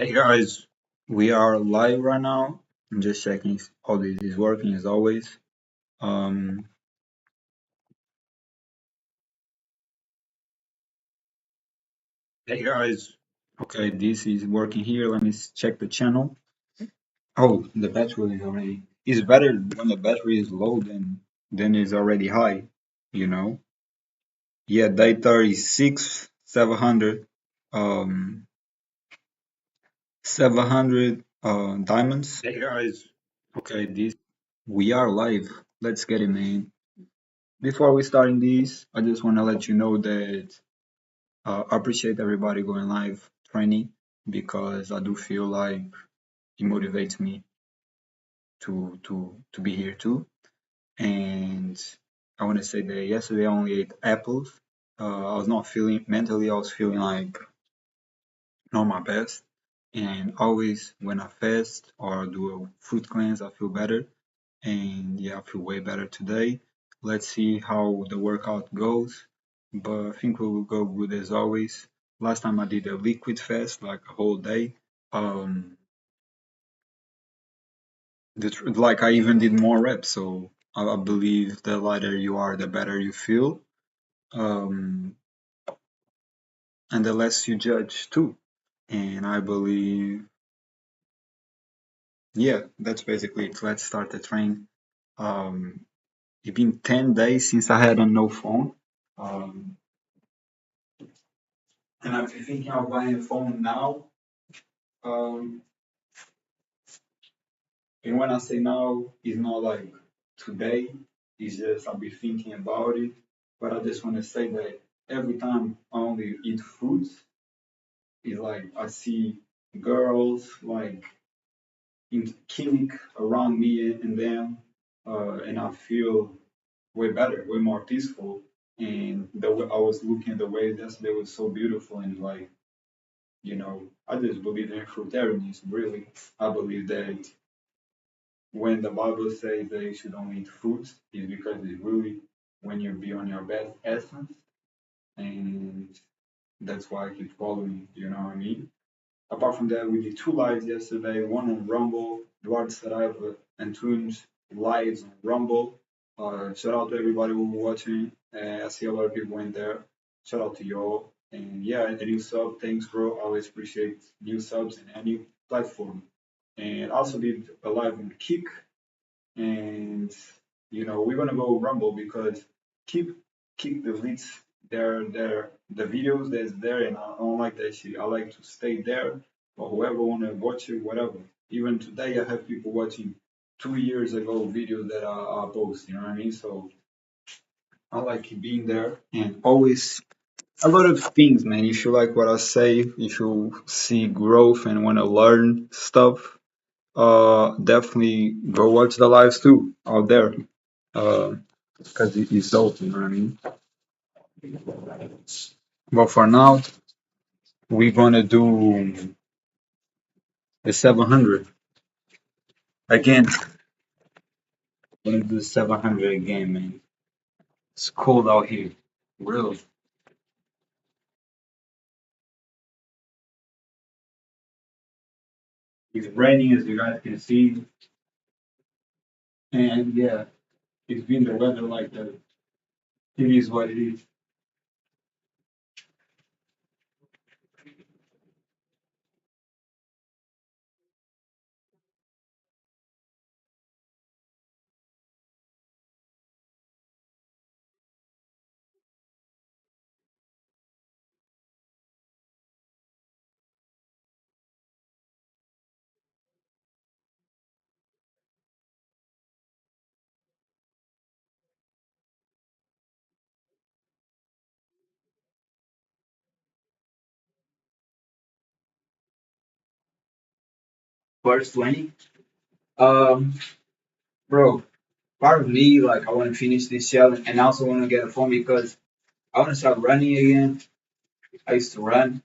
Hey guys, we are live right now. I'm just checking if all this is working as always. Um, hey guys, okay, this is working here. Let me check the channel. Oh, the battery is already. It's better when the battery is low than it's already high. You know. Yeah, day 36, 700, 700 diamonds. Hey guys, okay, this we are live. Let's get it, man. Before we starting this, I just want to let you know that I appreciate everybody going live training because I do feel like it motivates me to be here too. And I want to say that yesterday I only ate apples. I was not feeling mentally. I was feeling like not my best. And always when I fast or do a fruit cleanse, I feel better. And yeah, I feel way better today. Let's see how the workout goes, but I think we will go good as always. Last time I did a liquid fast, like a whole day. Um, like I even did more reps, so I believe the lighter you are, the better you feel, um, and the less you judge too. And I believe, yeah, that's basically it. Let's start the train. Um, it's been 10 days since I had a no phone. Um, and I'm thinking of buying a phone now. Um, and when I say now, it's not like today. It's just I'll be thinking about it. But I just want to say that every time I only eat fruits, it's like I see girls like in clinic around me and them, and I feel way better, way more peaceful. And the way I was looking at the way yesterday was so beautiful and like I just believe in fruitarianism, really. I believe that when the Bible says that you should only eat fruits, is because it's really when you be on your best essence, and that's why I keep following, you know what I mean? Apart from that, we did two lives yesterday, one on Rumble, Eduardo Saraiva and Tunes lives on Rumble. Shout out to everybody who was watching. I see a lot of people in there. Shout out to y'all. And yeah, a new sub, thanks, bro. I always appreciate new subs in any platform. And also did a live on Kick. And we're gonna go Rumble because keep Kick deletes the videos that's there, and I don't like that shit. I like to stay there for whoever wanna watch it, whatever. Even today, I have people watching 2 years ago videos that I post. You know what I mean? So I like being there and always a lot of things, man. If you like what I say, if you see growth and want to learn stuff, definitely go watch the lives too out there. Because it is dope, you know what I mean? But for now, we're gonna do the 700 again. We're gonna do the 700 again, man. It's cold out here, really. It's raining, as you guys can see, and yeah, it's been the weather like that. It is what it is. First 20. Um, bro, part of me like I want to finish this challenge, and I also want to get a phone because I want to start running again. I used to run,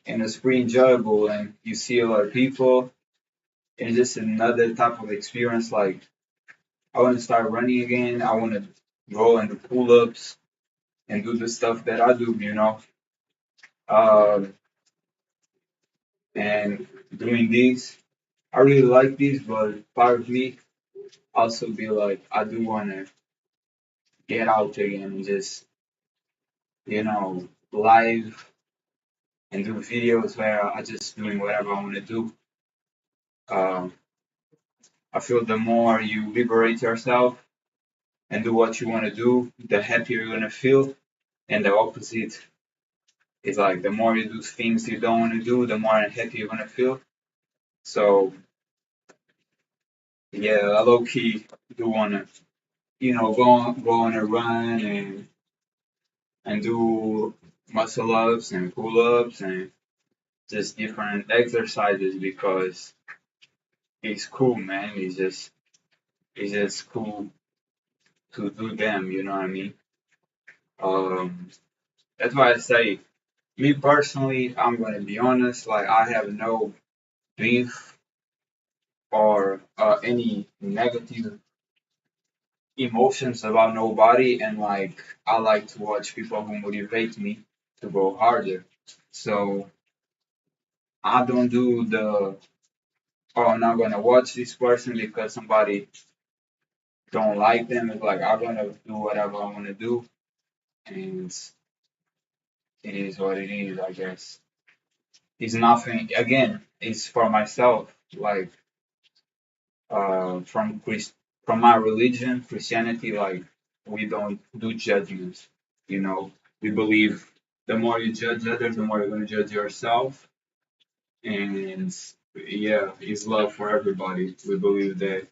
and it's pretty enjoyable, and you see a lot of people. It's just another type of experience. Like I want to start running again. I want to go and do pull-ups and do the stuff that I do. Um, And doing this, I really like this, but part of me also be like, I do want to get out again and just, live and do videos where I just doing whatever I want to do. Um, I feel the more you liberate yourself and do what you want to do, the happier you're gonna feel. And the opposite is like the more you do things you don't want to do, the more unhappy you're gonna feel. So yeah, I low key do wanna, go on a run and do muscle ups and pull ups and just different exercises because it's cool, man. It's just cool to do them. You know what I mean? Um, that's why I say, me personally, I'm gonna be honest. Like I have no beef or any negative emotions about nobody, and like I like to watch people who motivate me to go harder. So I don't do the, oh, I'm not gonna watch this person because somebody don't like them. It's like I'm gonna do whatever I want to do, and it is what it is, I guess. It's nothing. Again, it's for myself. Like from from my religion, Christianity, like we don't do judgments. You know, we believe the more you judge others, the more you're gonna judge yourself. And yeah, it's love for everybody. We believe that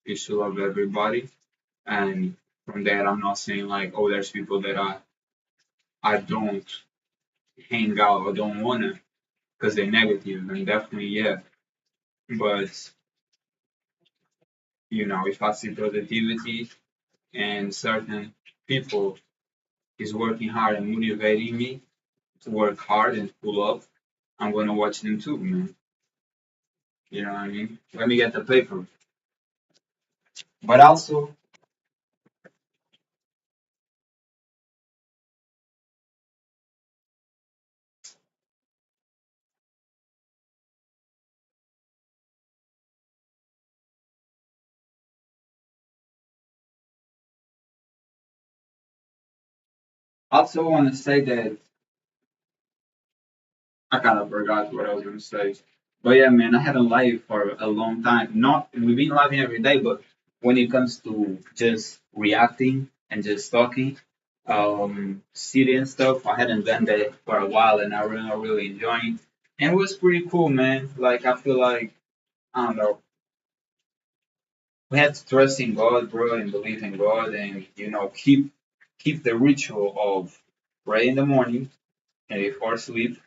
you should love everybody. And from that, I'm not saying like, oh, there's people that I don't hang out or don't wanna because they're negative, and definitely yeah. But if I see positivity and certain people is working hard and motivating me to work hard and pull up, I'm gonna watch them too, man. You know what I mean? Let me get the paper. But also want to say that I kind of forgot what I was gonna say. But yeah, man, I haven't live for a long time. Not we've been living every day, but when it comes to just reacting and just talking, city and stuff, I hadn't done that for a while, and I really enjoying. And it was pretty cool, man. Like I feel like I don't know, we have to trust in God, bro, and believe in God, and keep the ritual of pray in the morning and before sleep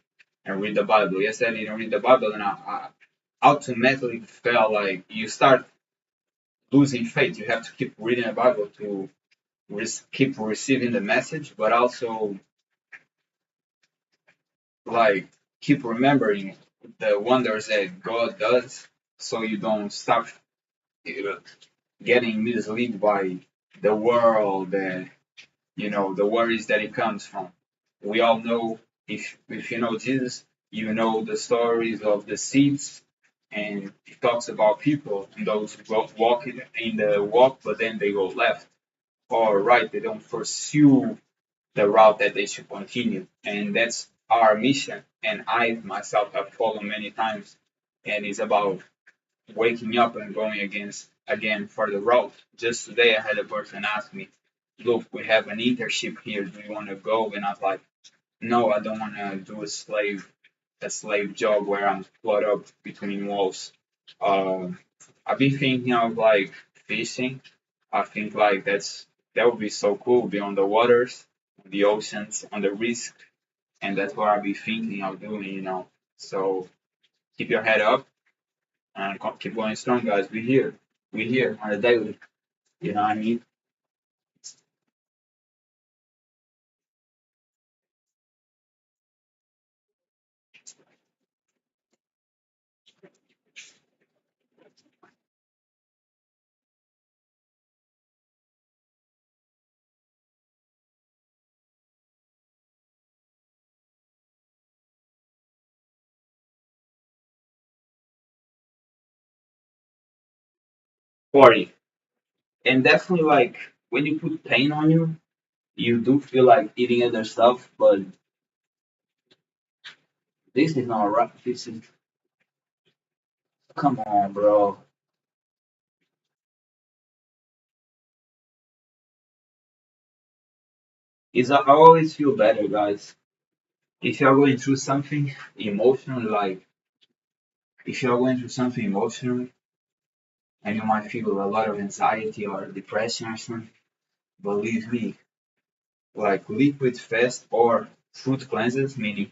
and read the Bible. Yes, I didn't read the Bible, and I automatically felt like you start losing faith. You have to keep reading the Bible to keep receiving the message, but also like keep remembering the wonders that God does, so you don't stop uh, getting misled by the world and the worries that it comes from. We all know, if you know Jesus, you know the stories of the seeds, and it talks about people and those who go walking in the walk, but then they go left or right. They don't pursue the route that they should continue, and that's our mission. And I myself have fallen many times, and it's about waking up and going against again for the road. Just today, I had a person ask me, "Look, we have an internship here. Do you want to go?" And I was like, "No, I don't want to do a slave job where I'm caught up between walls." I've been thinking of like fishing. I think like that would be so cool, be on the waters, on the oceans, on the risk, and that's what I'll be thinking of doing. So keep your head up and keep going strong, guys. We're here on a daily. You know what I mean? 40. And definitely like when you put pain on you, you do feel like eating other stuff, but this is not right. This is, come on, bro. Is I always feel better, guys. If you're going through something emotional, like if you're going through something emotional and you might feel a lot of anxiety or depression or something, believe me, like liquid fast or fruit cleanses, meaning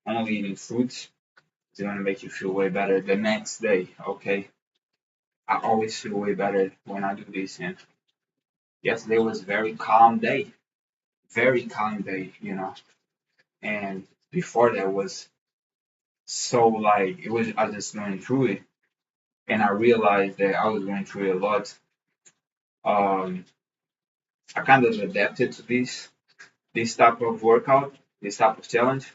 only eating fruits, is gonna make you feel way better the next day. Okay, I always feel way better when I do this. And yesterday was very calm day, you know. And before that was so like it was I just going through it, and I realized that I was going through it a lot. Um, I kind of adapted to this type of workout, this type of challenge.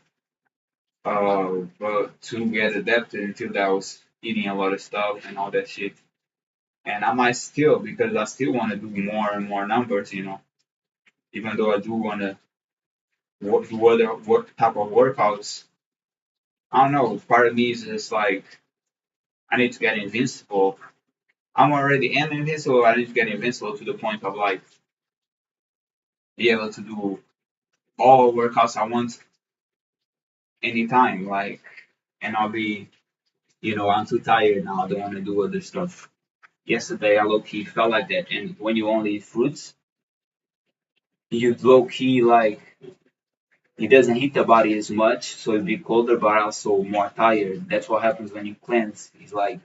But to get adapted until that I was eating a lot of stuff and all that shit. And I might still because I still want to do more and more numbers, you know. Even though I do want to do other work type of workouts, I don't know. Part of me is just like I need to get invincible. I'm already am invincible. I need to get invincible to the point of like be able to do all workouts I want anytime. Like, and I'll be, I'm too tired now. I don't want to do other stuff. Yesterday, I low key felt like that. And when you only eat fruits, you low key like it doesn't hit the body as much, so it be colder, but also more tired. That's what happens when you cleanse. It's like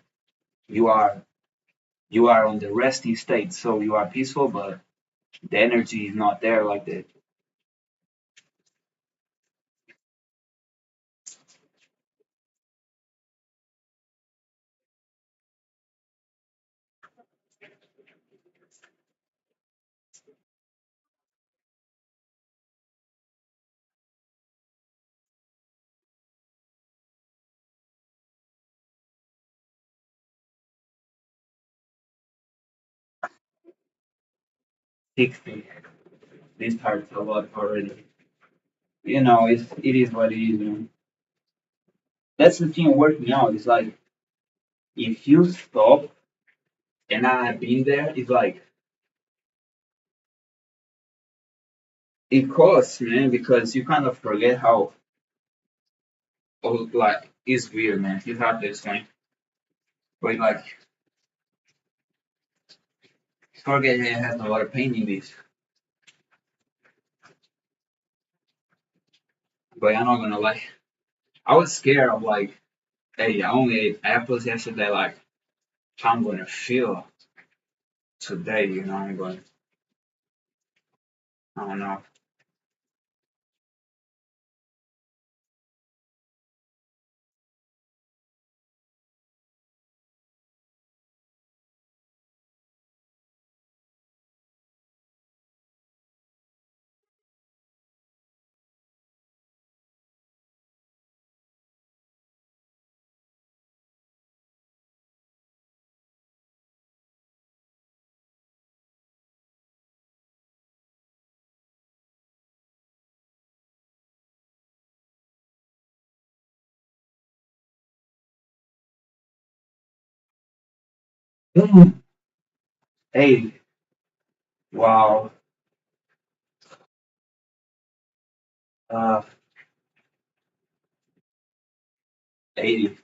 you are you are on the resting state, so you are peaceful, but the energy is not there like that. 60. This hurts a lot already. It is what it is. That's the thing working out. It's like if you stop, and I've been there, it's like it costs, man, because you kind of forget how, like, it's weird, man. It's hard to explain, but like, forget it has a lot of pain in this. But I'm not gonna lie, I was scared of like, hey, I only ate apples yesterday. Like, how I'm gonna feel today, I'm going, I don't know. Hey, wow, 80.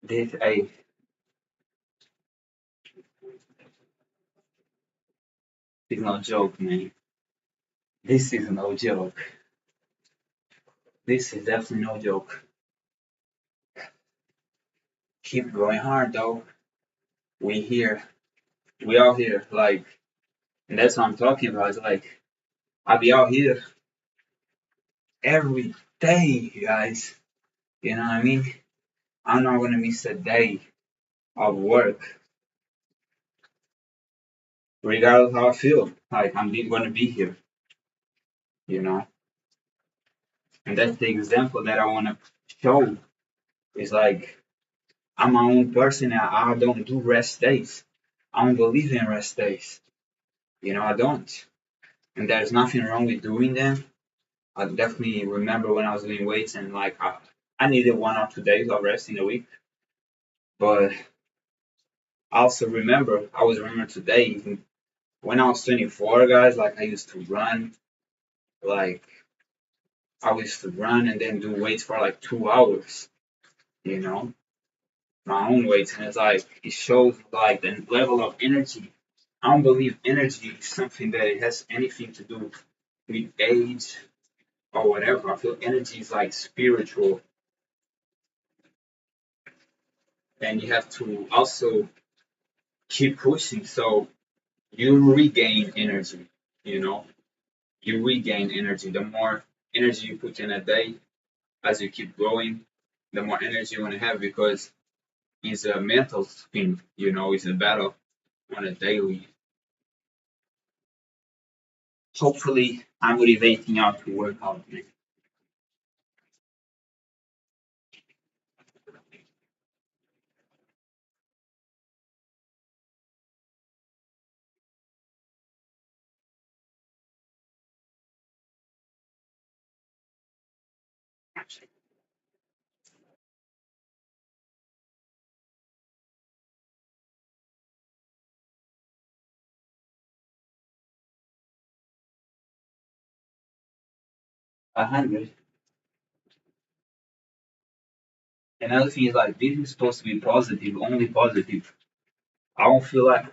Hey, it's no joke, man. This is no joke. This is definitely no joke. Keep going hard though. We here. We out here. Like, and that's what I'm talking about. It's like I be out here every day, guys. You know what I mean? I'm not gonna miss a day of work, regardless how I feel. Like gonna be here, you know. And that's the example that I wanna show. It's like I'm my own person and I don't do rest days. I don't believe in rest days. I don't. And there's nothing wrong with doing them. I definitely remember when I was doing weights and like I needed 1 or 2 days of rest in a week. But I also remember, I was remember today, when I was 24, guys, like I used to run, like I used to run and then do weights for like 2 hours, you know, my own weights. And it's like, it shows like the level of energy. I don't believe energy is something that it has anything to do with age or whatever. I feel energy is like spiritual, and you have to also keep pushing so you regain energy, you know, you regain energy. The more energy you put in a day as you keep going, the more energy you want to have because it's a mental thing, it's a battle on a daily. Hopefully, I'm motivating you to work out, man. 100. Another thing is like this is supposed to be positive, only positive. I don't feel like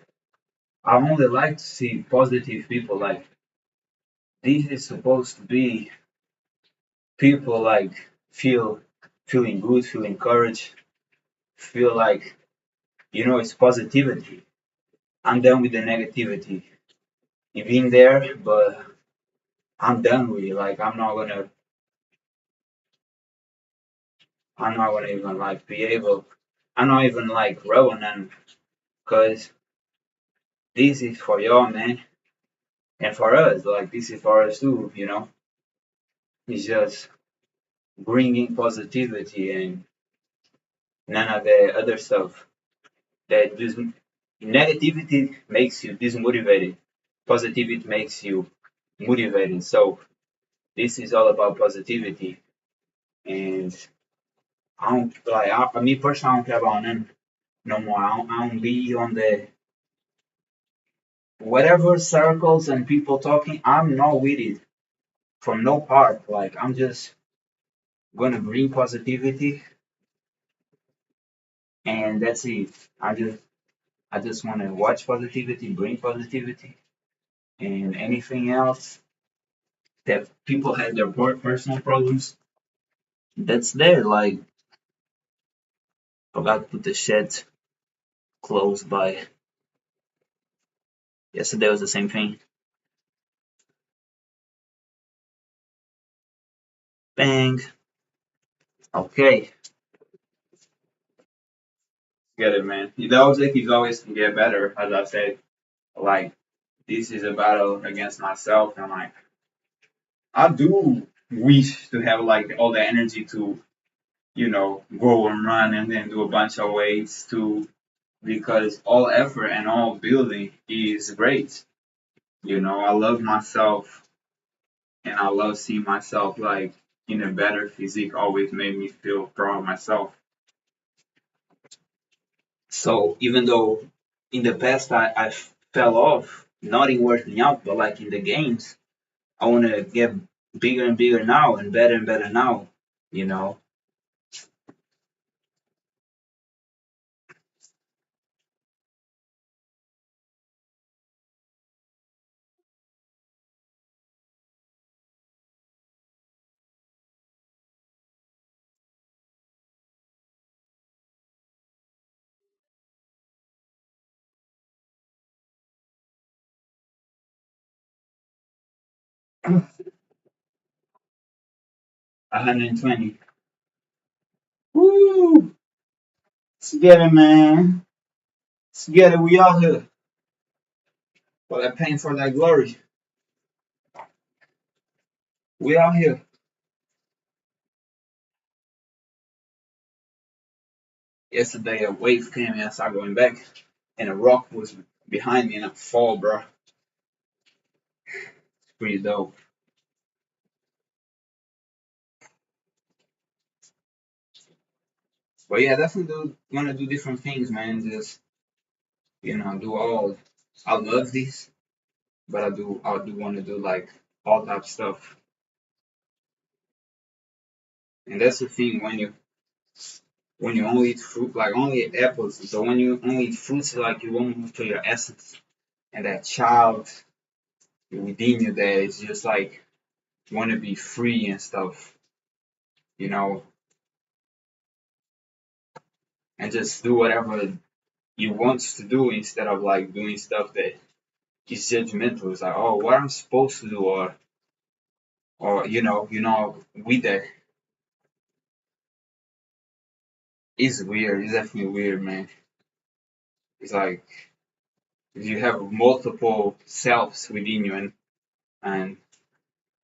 I only like to see positive people. Like this is supposed to be people like feeling good, feel encouraged, feel like it's positivity. I'm done with the negativity. You've been there, but I'm done with it. Like I'm not gonna even like be able. I'm not even like rowing them because this is for y'all, man, and for us. Like this is for us too. It's just bringing positivity and none of the other stuff. That this negativity makes you dismotivated. Positivity makes you motivated. So this is all about positivity. And I don't like me personally. I don't care about none no more. I don't be on the whatever circles and people talking. I'm not with it from no part. Like I'm just gonna bring positivity and that's it. I just want to watch positivity, bring positivity, and anything else that people have their personal problems. That's there. Like forgot to put the shed close by. Yesterday was the same thing. Bang. Okay. Get it, man. The objective always to get better, as I said. Like this is a battle against myself, and like I do wish to have like all the energy to go and run and then do a bunch of weights too, because all effort and all building is great. I love myself and I love seeing myself like in a better physique always made me feel proud of myself. So even though in the past I fell off, not in working out, but like in the games, I want to get bigger and bigger now and better now, you know. 120. Woo! Let's get it, man. Let's get it. We out here. For that pain, for that glory. We out here. Yesterday, a wave came and I started going back. and a rock was behind me and I fall, bro. It's pretty dope. But yeah, definitely do want to do different things, man. Just do all. I love this, but I do want to do like all that stuff. And that's the thing when you only eat fruit, like only eat apples. So when you only eat fruits, like you won't move to your essence and that child within you that is just like want to be free and stuff, you know, and just do whatever you want to do instead of like doing stuff that is judgmental. It's like, oh, what I'm supposed to do, or with that is weird. It's definitely weird, man. It's like you have multiple selves within you, and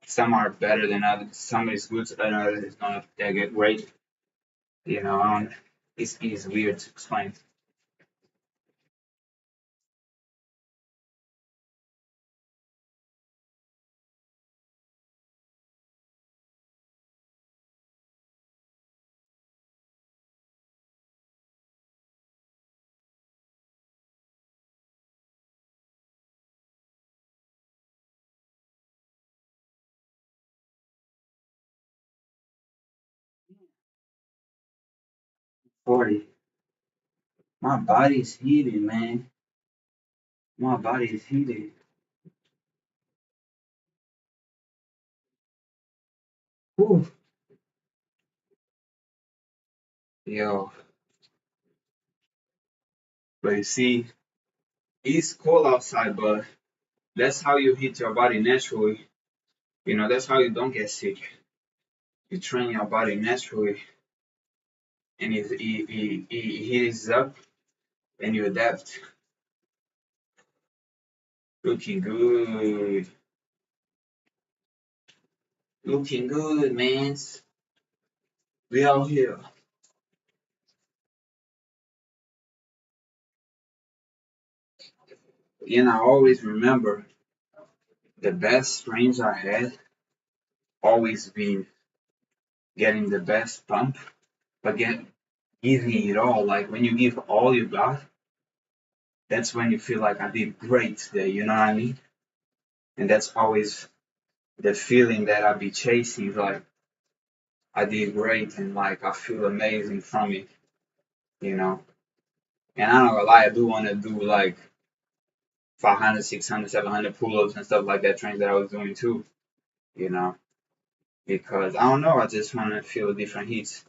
some are better than others. Some is good and others is not that great. And it's weird to explain. 40. My body is heated, man. My body is heated. Whew. Yo, but you see, it's cold outside, but that's how you heat your body naturally. That's how you don't get sick. You train your body naturally, and it heats up, and you adapt. Looking good. Looking good, man. We out here. And I always remember the best streams I had always been getting the best pump, but giving it all. Like when you give all you got, that's when you feel like I did great today. You know what I mean? And that's always the feeling that I be chasing. Like I did great and like I feel amazing from it. You know. And I'm not gonna lie, I do want to do like 500, 600, 700 pull-ups and stuff like that trains that I was doing too. You know, because I don't know, I just want to feel different heats.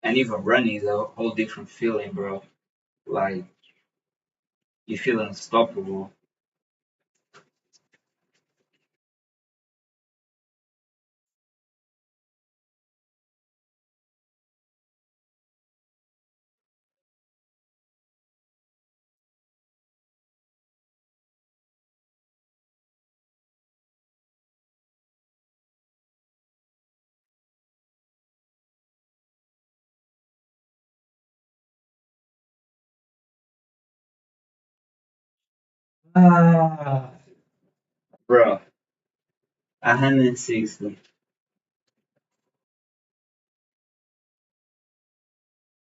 And even running is a whole different feeling, bro. Like you feel unstoppable. Ah, bro, 160.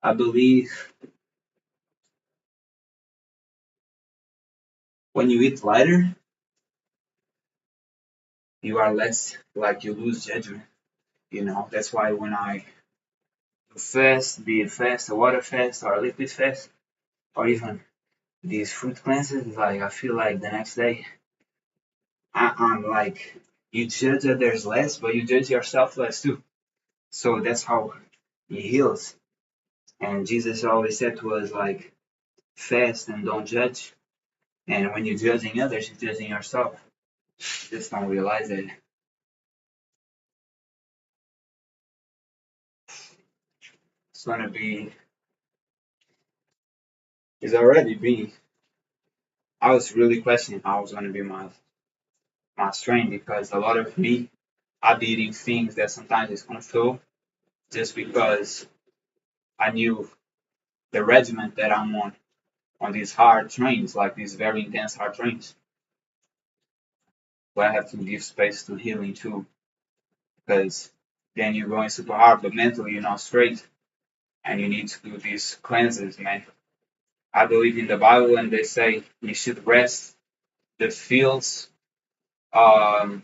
I believe when you eat lighter, you are less like you lose judgment. That's why when I fast, be it fast, a water fast, or a liquid fast, or even these fruit cleanses, like I feel like the next day I'm like you judge that there's less, but you judge yourself less too. So that's how it heals. And Jesus always said to us like fast and don't judge. And when you're judging others, you're judging yourself. You just don't realize it. It's gonna be it's already been. I was really questioning how it was gonna be my strength because a lot of me I be eating things that sometimes it's gonna feel just because I knew the regiment that I'm on these hard trains, like these very intense hard trains. But I have to give space to healing too, because then you're going super hard, but mentally you're not straight, and you need to do these cleanses, man. I believe in the Bible, and they say you should rest the fields. Um,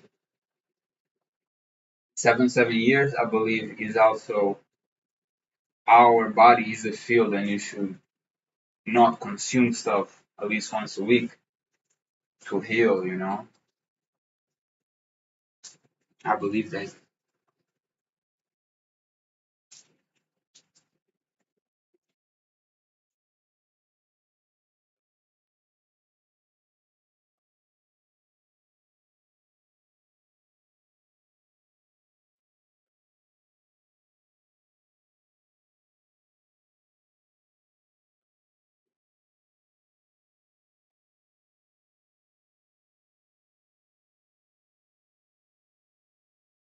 7 7 years, I believe, is also our body is a field, and you should not consume stuff at least once a week to heal. I believe that.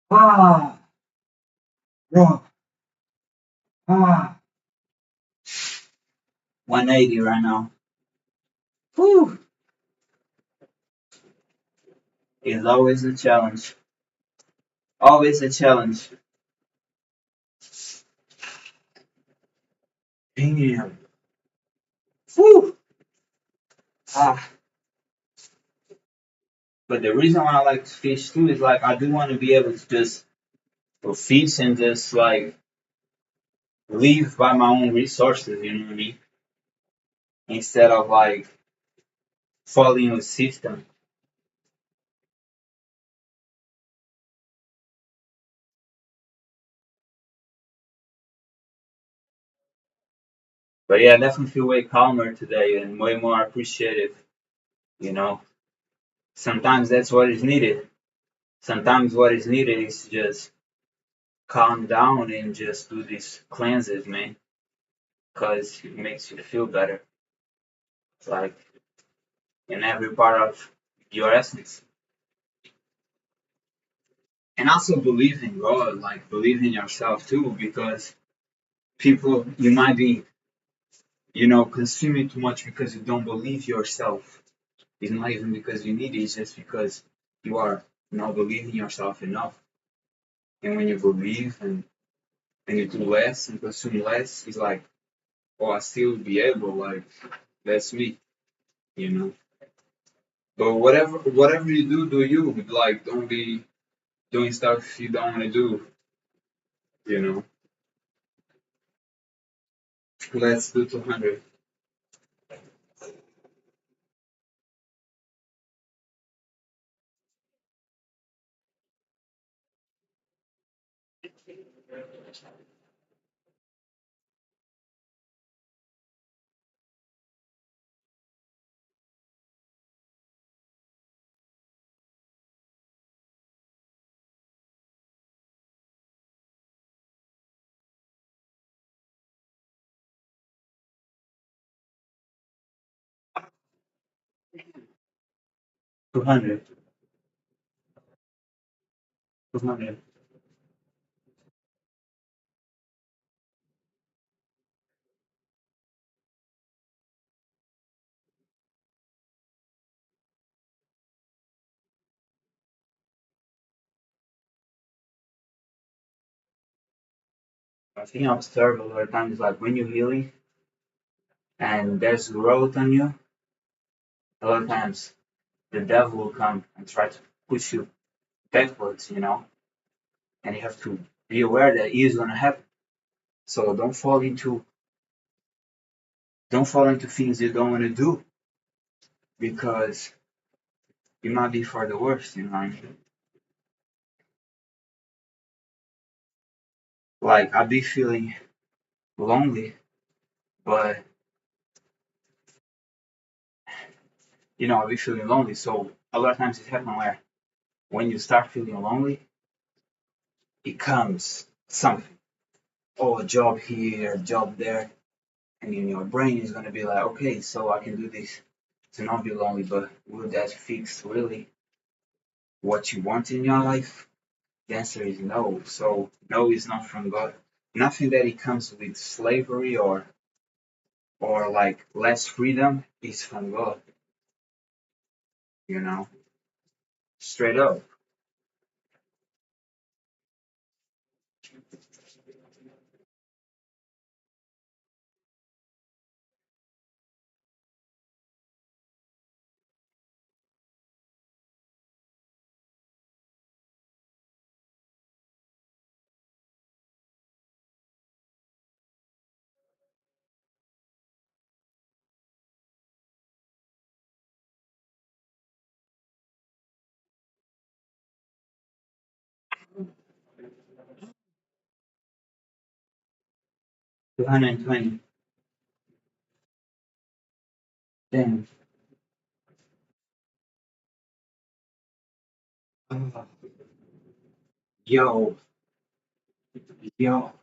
Ah, bro. Ah, 180 right now. Whew. It's always a challenge. Always a challenge. Damn. Whew. Ah. But the reason why I like to fish too is like I do want to be able to just go fish and just like live by my own resources, you know what I mean? Instead of like following a system. But yeah, I definitely feel way calmer today and way more appreciative, you know. Sometimes that's what is needed. Sometimes what is needed is to just calm down and just do these cleanses, man, because it makes you feel better. It's like in every part of your essence. And also believe in God, like believe in yourself too, because people, you might be, consuming too much because you don't believe yourself. It's not even because you need it, it's just because you are not believing yourself enough. And when you believe and you do less and consume less, it's like, oh, I still be able, like, that's me, you know. But whatever you do, do you. Like, don't be doing stuff you don't want to do, you know. Let's do 200. 200. 200. I think I've observed a lot of times, like, when you're healing and there's growth on you, a lot of times the devil will come and try to push you backwards, and you have to be aware that it is gonna happen. So don't fall into things you don't want to do because it might be for the worst, what I mean? Like I be feeling lonely, but I be feeling lonely. So a lot of times it happens where when you start feeling lonely, it comes something. Oh, a job here, a job there, and in your brain is gonna be like, okay, so I can do this to not be lonely, but will that fix really what you want in your life? The answer is no. So no is not from God. Nothing that it comes with slavery or like less freedom is from God, you know, straight up. 220. Damn. Ah, yo, yo.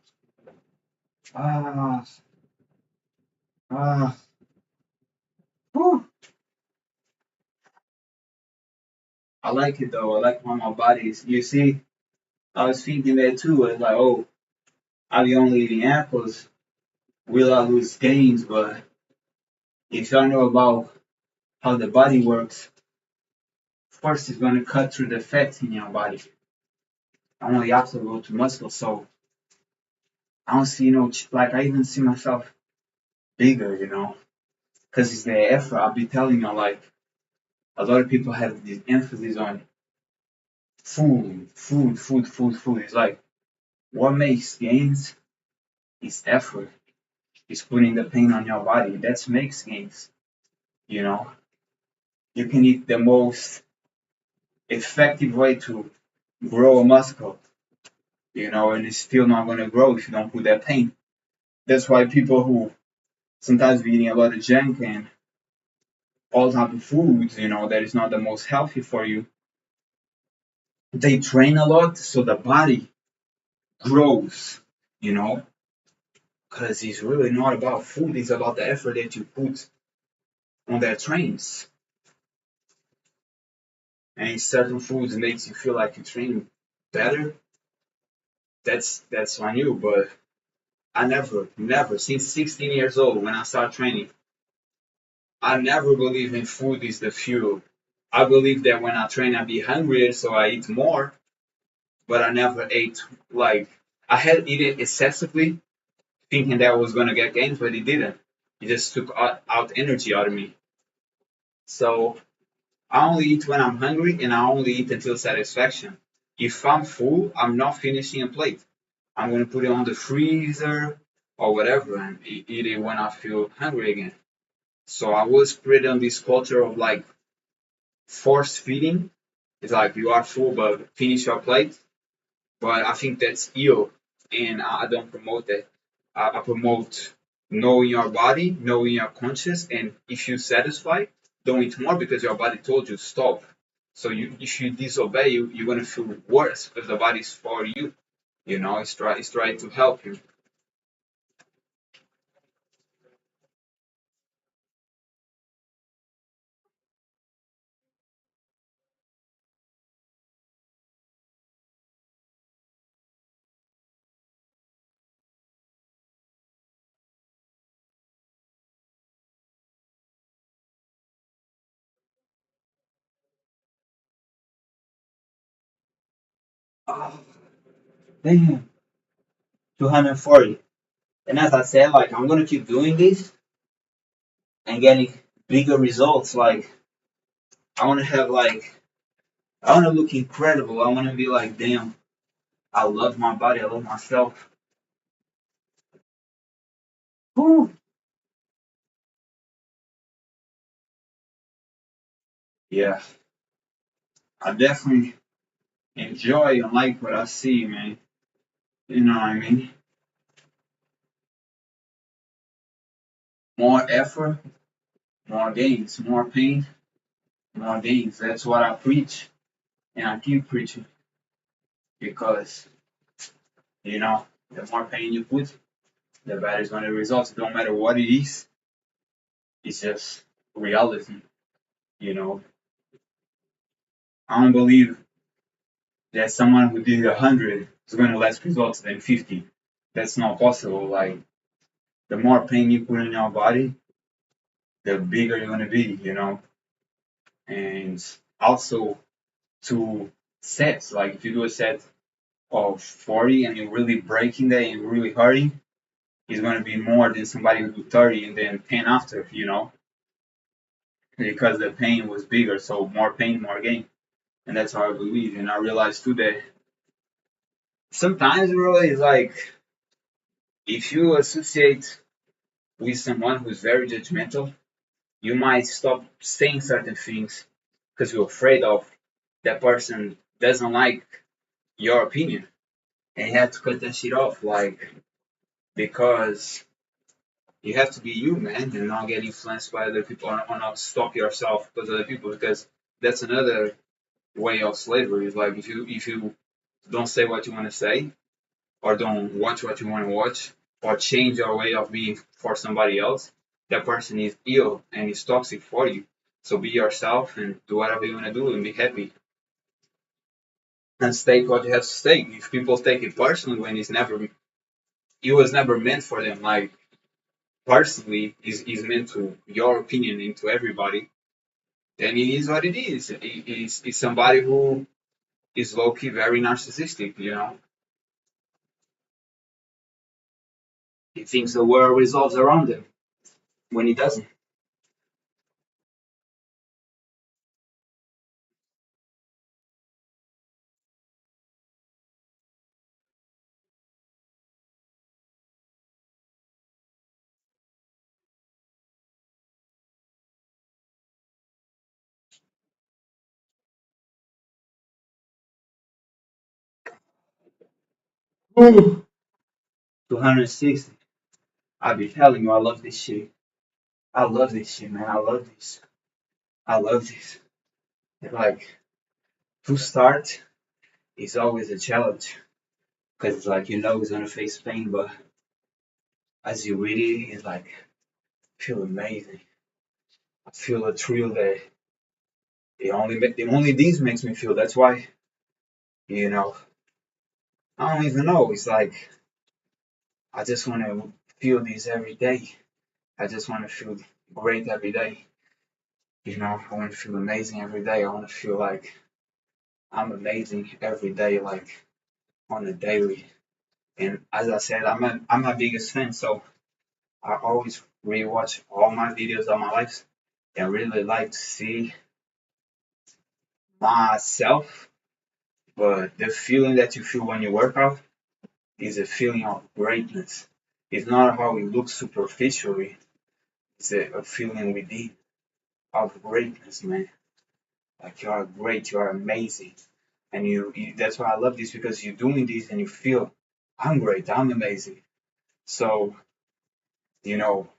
Ah, ah. Whew. I like it though. I like how my body is. You see, I was thinking that too. It's like, oh, I'll be only eating apples. Will I lose gains? But if you know about how the body works, first it's going to cut through the fats in your body. Only after go to muscle. So I don't see, like I even see myself bigger, because it's the effort. I'll be telling you, like, a lot of people have this emphasis on food, food, food, food, food. It's like, what makes gains is effort. It's putting the pain on your body. That makes gains, you know. You can eat the most effective way to grow a muscle, and it's still not going to grow if you don't put that pain. That's why people who sometimes be eating a lot of junk and all type of foods, that is not the most healthy for you, they train a lot so the body grows, you know, because it's really not about food, it's about the effort that you put on their trains. And certain foods makes you feel like you train better. That's on you, but I never, since 16 years old when I started training, I never believe in food is the fuel. I believe that when I train, I be hungrier, so I eat more. But I never ate like I had eaten excessively, thinking that I was gonna get gains, but it didn't. It just took out energy out of me. So I only eat when I'm hungry, and I only eat until satisfaction. If I'm full, I'm not finishing a plate. I'm gonna put it on the freezer or whatever and eat it when I feel hungry again. So I was pretty on this culture of like force feeding. It's like you are full, but finish your plate. But I think that's ill, and I don't promote that. I promote knowing your body, knowing your conscious, and if you're satisfied, don't eat more because your body told you stop. So if you disobey, you're gonna feel worse because the body's for you. It's trying to help you. Oh, damn, 240. And as I said, like I'm gonna keep doing this and getting bigger results. Like I wanna have like I wanna look incredible. I wanna be like, damn, I love my body. I love myself. Whew. Yeah, I definitely enjoy and like what I see, man. You know what I mean? More effort, more gains, more pain, more gains. That's what I preach, and I keep preaching because the more pain you put, the better is going to result. It don't matter what it is. It's just reality. You know, I don't believe that someone who did 100 is going to less results than 50. that's not possible. Like the more pain you put in your body, the bigger you're gonna be, And also to sets, like if you do a set of 40 and you're really breaking that and really hurting, it's gonna be more than somebody who do 30 and then 10 after, because the pain was bigger. So more pain, more gain. And that's how I believe. And I realized too that sometimes really it's like if you associate with someone who's very judgmental, you might stop saying certain things because you're afraid of that person doesn't like your opinion. And you have to cut that shit off, like, because you have to be you, man, and not get influenced by other people or not stop yourself because other people, because that's another way of slavery. Is like if you don't say what you want to say or don't watch what you want to watch or change your way of being for somebody else, that person is ill and is toxic for you. So be yourself and do whatever you want to do and be happy and state what you have to state. If people take it personally when it was never meant for them, like personally is meant to your opinion into everybody, then it is what it is. It's somebody who is low key very narcissistic. He thinks the world revolves around him when it doesn't. 260. I be telling you, I love this shit. I love this shit, man. I love this. I love this. Like to start is always a challenge because it's like it's gonna face pain, but as you read it, it's like feel amazing. I feel a thrill that the only these makes me feel. That's why you know I don't even know. It's like I just want to feel this every day. I just want to feel great every day. I want to feel amazing every day. I want to feel like I'm amazing every day, like on a daily. And as I said, I'm my biggest fan, so I always rewatch all my videos of my life and really like to see myself. But the feeling that you feel when you work out is a feeling of greatness. It's not how it looks superficially. It's a feeling within of greatness, man. Like you are great, you are amazing, and that's why I love this because you're doing this and you feel I'm great, I'm amazing. So you know,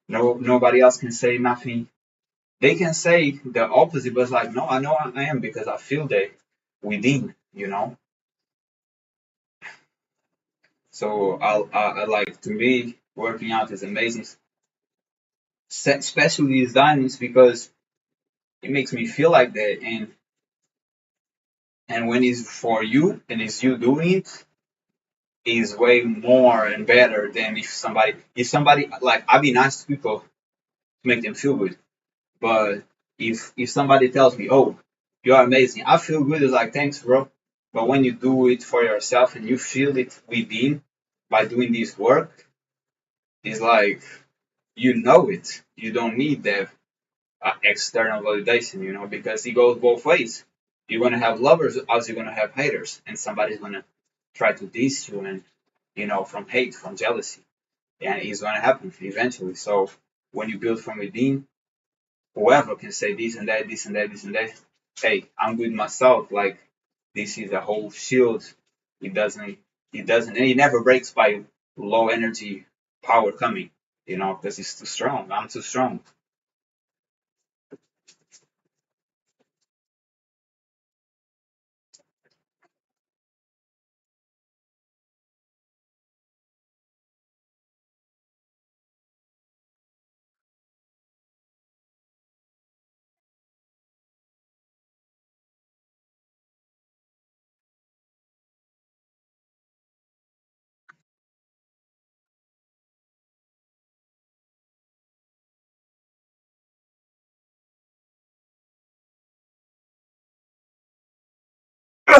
nobody else can say nothing. They can say the opposite, but it's like no, I know I am because I feel that within. So I like to me working out is amazing, especially these diamonds because it makes me feel like that, and when it's for you and it's you doing it is way more and better than if somebody like I'd be nice to people to make them feel good. But if somebody tells me, "Oh, you're amazing," I feel good. It's like thanks, bro. But when you do it for yourself and you feel it within by doing this work, it's like you know it. You don't need that external validation, because it goes both ways. You're gonna have lovers as you're gonna have haters, and somebody's gonna try to diss you and from hate, from jealousy, and it's gonna happen eventually. So when you build from within, whoever can say this and that, this and that, this and that. Hey, I'm good myself. Like this is a whole shield. It doesn't. It doesn't. And it never breaks by low energy power coming. Because it's too strong. I'm too strong.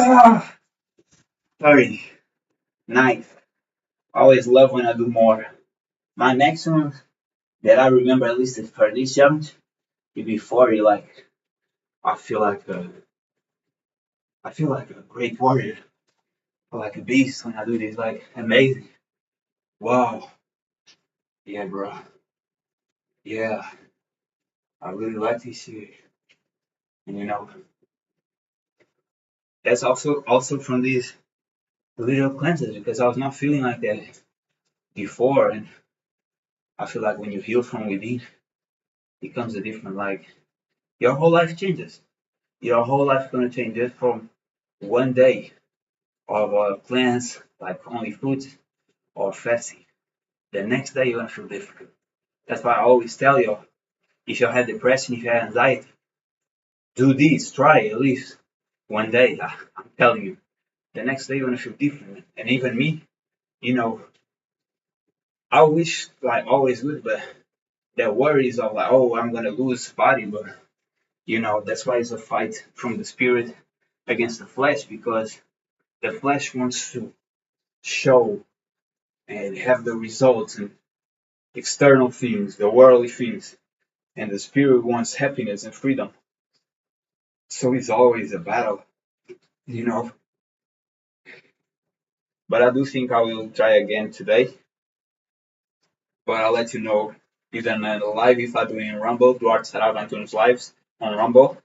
Ah, sorry. Nice. Always love when I do more. My maximum that I remember, at least for this challenge, would be 40. Like I feel like a, I feel like a great warrior, or like a beast when I do this. Like amazing. Wow. Yeah, bro. Yeah, I really like this shit. And that's also from these little cleanses because I was not feeling like that before, and I feel like when you heal from within, it becomes a different. Like your whole life changes. Your whole life gonna change just from one day of cleanse, like only fruits or fasting. The next day you're gonna feel different. That's why I always tell you, if you have depression, if you have anxiety, do this. Try at least one day. I'm telling you, the next day you're gonna feel different. And even me, you know, I wish like always would, but the worries of like, oh, I'm gonna lose body, but that's why it's a fight from the spirit against the flesh because the flesh wants to show and have the results and external things, the worldly things, and the spirit wants happiness and freedom. So it's always a battle, you know. But I do think I will try again today. But I'll let you know either in the live if I do in Rumble, Duarte Sarab Antunes lives on Rumble,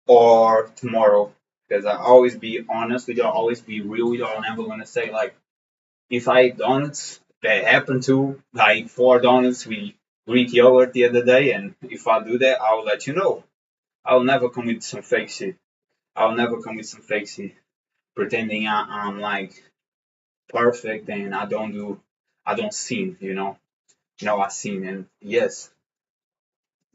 or tomorrow. Because I always be honest with you, I always be real with you. I'm never gonna say like if I eat donuts, that happened to like 4 donuts with Greek yogurt the other day, and if I do that, I'll let you know. I'll never come with some fake shit. I'll never come with some fake shit, pretending I'm like perfect and I don't sin, I sin, and yes,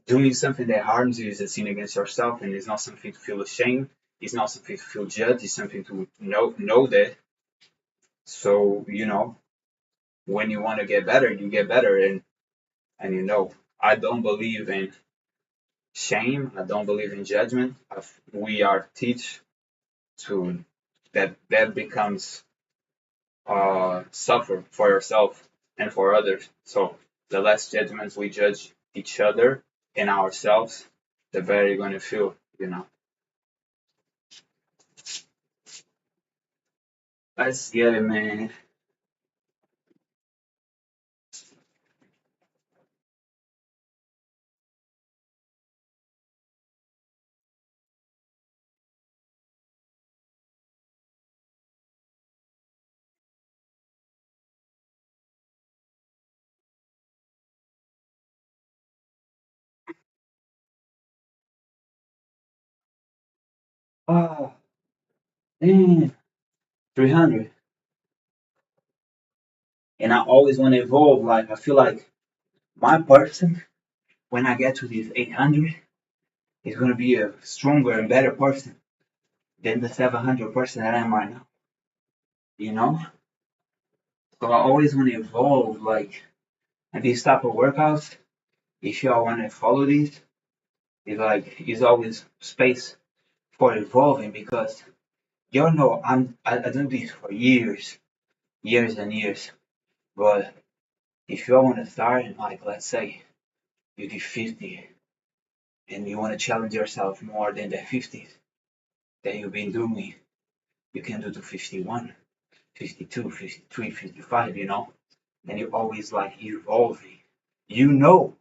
doing something that harms you is a sin against yourself, and it's not something to feel ashamed. It's not something to feel judged. It's something to know that. So when you want to get better, you get better, and I don't believe in shame. I don't believe in judgment. We are teach to that becomes suffer for yourself and for others. So the less judgments we judge each other and ourselves, the better you're gonna feel. Let's get it, man. Oh, man, 300. And I always want to evolve. Like I feel like my person, when I get to this 800, is gonna be a stronger and better person than the 700 person that I am right now. You know. So I always want to evolve. Like and these type of workouts, if y'all want to follow these, it's always space for evolving because y'all know I do this for years and years. But if y'all want to start, like let's say you did 50 and you want to challenge yourself more than the 50s that you've been doing, you can do to 51, 52, 53, 55, and you're always like evolving. You know,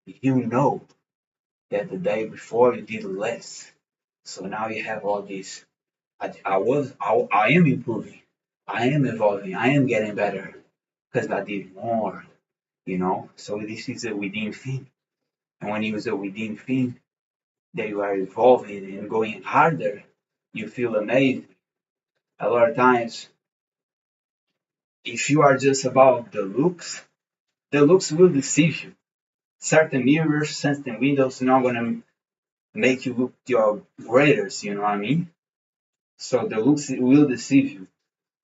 you know that the day before you did less. So now you have all these. I am improving. I am evolving. I am getting better because I did more. So this is a within thing. And when you use a within thing, that you are evolving and going harder, you feel amazing. A lot of times, if you are just about the looks will deceive you. Certain mirrors, certain windows are not gonna make you look your greatest, you know what I mean? So the looks will deceive you.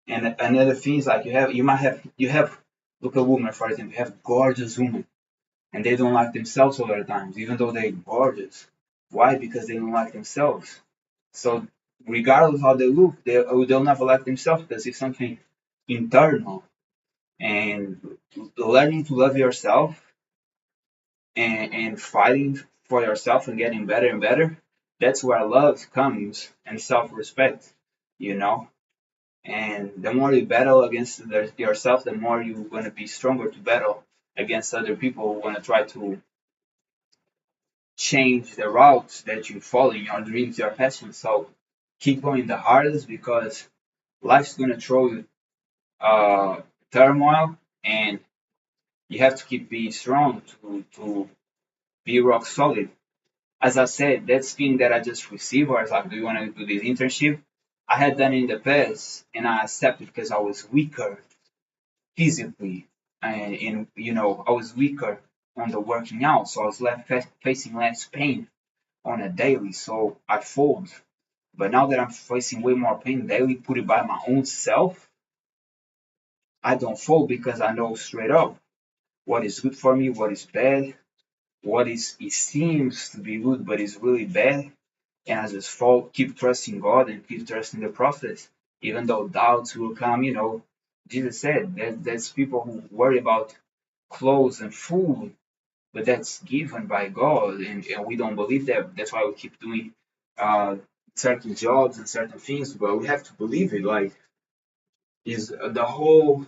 And another thing is like you have look at women for example, you have gorgeous women and they don't like themselves a lot of times, even though they're gorgeous. Why? Because they don't like themselves. So regardless how they look, they'll never let themselves because it's something internal. And learning to love yourself and fighting for yourself and getting better and better, that's where love comes and self-respect, you know. And the more you battle against yourself, the more you're going to be stronger to battle against other people who want to try to change the routes that you follow in your dreams, your passions. So keep going the hardest because life's going to throw you turmoil, and you have to keep being strong to be rock solid. As I said, that thing that I just received, where I was like, do you want to do this internship? I had done in the past, and I accepted because I was weaker physically, and I was weaker on the working out, so I was facing less pain on a daily, so I fold. But now that I'm facing way more pain daily, put it by my own self, I don't fold because I know straight up what is good for me, what is bad, what is it seems to be good but is really bad, and I just fall, keep trusting God and keep trusting the process, even though doubts will come. Jesus said that there's people who worry about clothes and food, but that's given by God, and we don't believe that. That's why we keep doing uh, certain jobs and certain things, but we have to believe it. Like, is the whole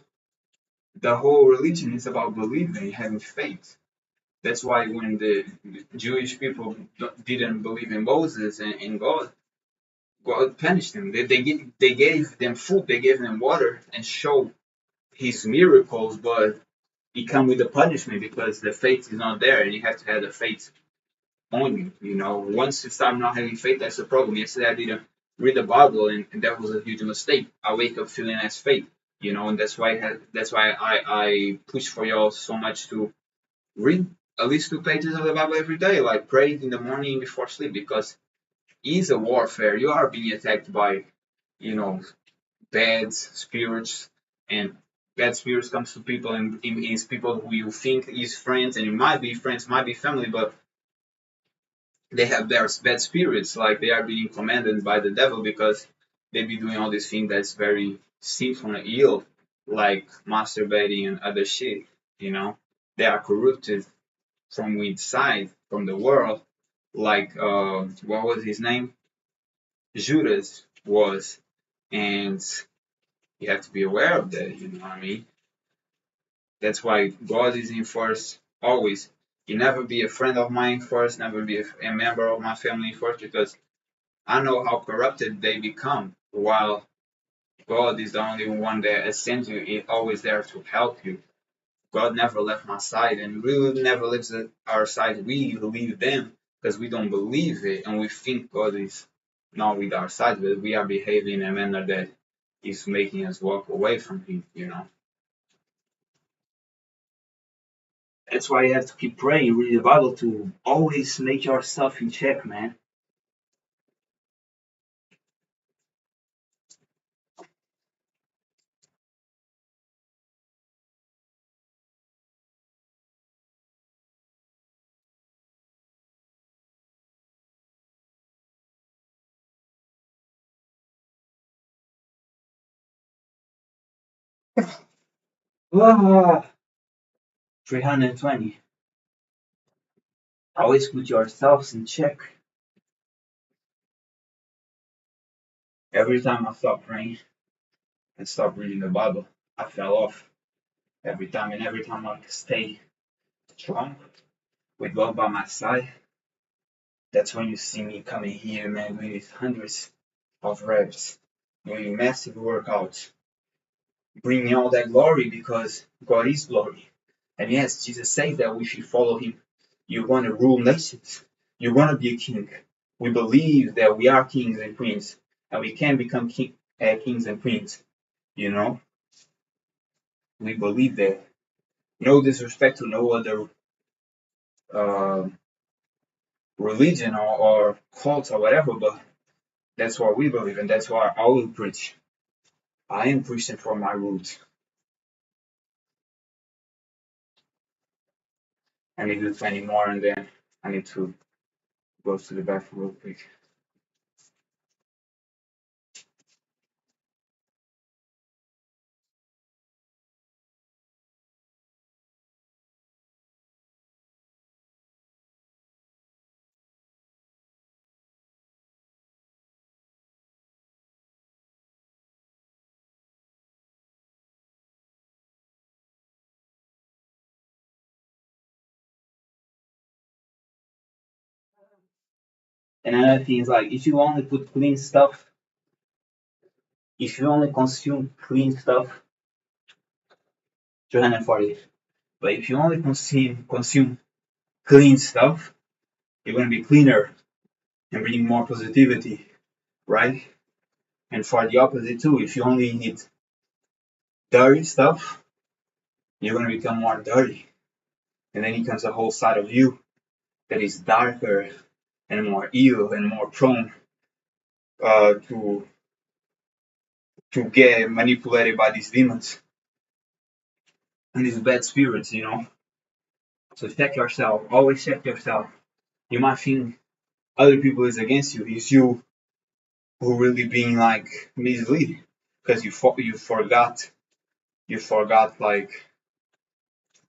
religion is about believing, having faith. That's why when the Jewish people didn't believe in Moses and God punished them. They gave them food, they gave them water, and showed His miracles, but it come with the punishment because the faith is not there, and you have to have the faith on you. Once you start not having faith, that's the problem. Yesterday I didn't read the Bible, and that was a huge mistake. I wake up feeling as faith, and that's why I push for y'all so much to read at least 2 pages of the Bible every day, like pray in the morning before sleep, because it's a warfare. You are being attacked by, you know, bad spirits, and bad spirits comes to people, and is people who you think is friends, and it might be friends, might be family, but they have their bad spirits, like they are being commanded by the devil because they be doing all these things that's very sinful and ill, like masturbating and other shit. You know, they are corrupted from inside, from the world, like what was his name? Judas was, and you have to be aware of that. You know what I mean? That's why God is in first always. You never be a friend of mine first, never be a member of my family first, because I know how corrupted they become. While God is the only one that sends you, is always there to help you. God never left my side, and really never leaves our side. We leave them because we don't believe it, and we think God is not with our side, but we are behaving in a manner that is making us walk away from Him. That's why you have to keep praying, read the Bible to always make yourself in check, man. Ah, 320. Always put yourselves in check. Every time I stop praying and stop reading the Bible, I fell off every time. And every time I stay strong with God by my side, that's when you see me coming here, man, with hundreds of reps, doing massive workouts, bringing all that glory because God is glory. And yes, Jesus said that we should follow Him. You're going to rule nations. You're going to be a king. We believe that we are kings and queens, and we can become kings and queens. You know, we believe that. No disrespect to no other uh, religion or cult or whatever, but that's what we believe, and that's why I will preach. I am preaching from my roots. I need to do 20 more, and then I need to go to the bathroom real quick. And another thing is like if you only put clean stuff, if you only consume clean stuff, 240. But if you only consume clean stuff, you're gonna be cleaner and bring more positivity, right? And for the opposite too, if you only eat dirty stuff, you're gonna become more dirty. And then it comes a whole side of you that is darker and more evil and more prone to get manipulated by these demons and these bad spirits, you know. So check yourself. Always check yourself. You might think other people is against you. It's you who really being like misleading because you forgot like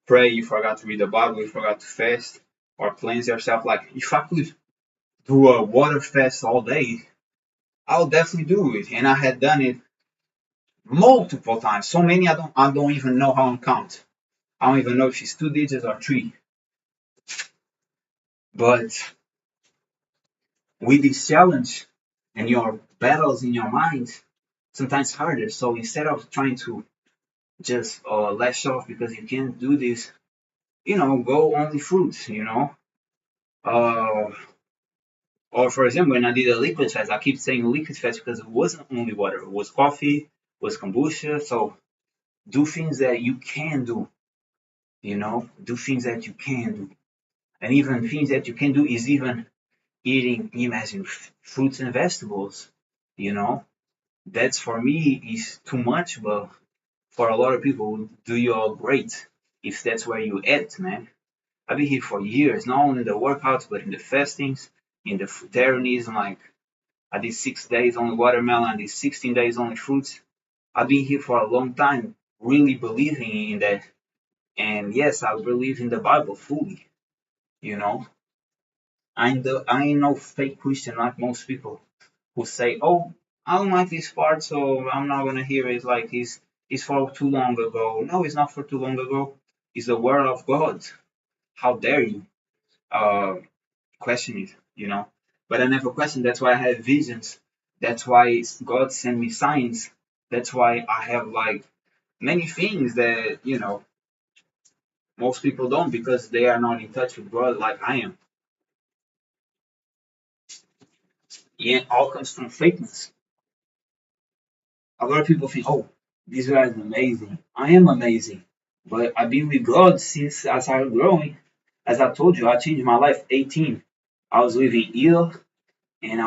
pray, you forgot to read the Bible, you forgot to fast or cleanse yourself. Like if I could do a water fast all day, I'll definitely do it. And I had done it multiple times. So many I don't even know how to count. I don't even know if it's 2 digits or three. But with this challenge and your battles in your mind, sometimes harder. So instead of trying to just lash off because you can't do this, go only fruits, Uh, or for example, when I did a liquid fast, I keep saying liquid fast because it wasn't only water. It was coffee, was kombucha. So do things that you can do, do things that you can do. And even things that you can do is even eating, imagine fruits and vegetables, you know. That's for me is too much, but for a lot of people, do you all great if that's where you at, man. I've been here for years, not only in the workouts, but in the fastings, in the fruitarianism. Like I did 6 days only watermelon, I did 16 days only fruits. I've been here for a long time, really believing in that. And yes, I believe in the Bible fully. You know, I ain't no fake Christian like most people who say, "Oh, I don't like this part, so I'm not gonna hear it." Like it's for too long ago. No, it's not for too long ago. It's the word of God. How dare you question it? But I never question. That's why I have visions. That's why God sent me signs. That's why I have like many things that most people don't because they are not in touch with God like I am. Yeah, all comes from fakeness. A lot of people think, oh, this guy is amazing. I am amazing. But I've been with God since I started growing. As I told you, I changed my life 18. I was living ill and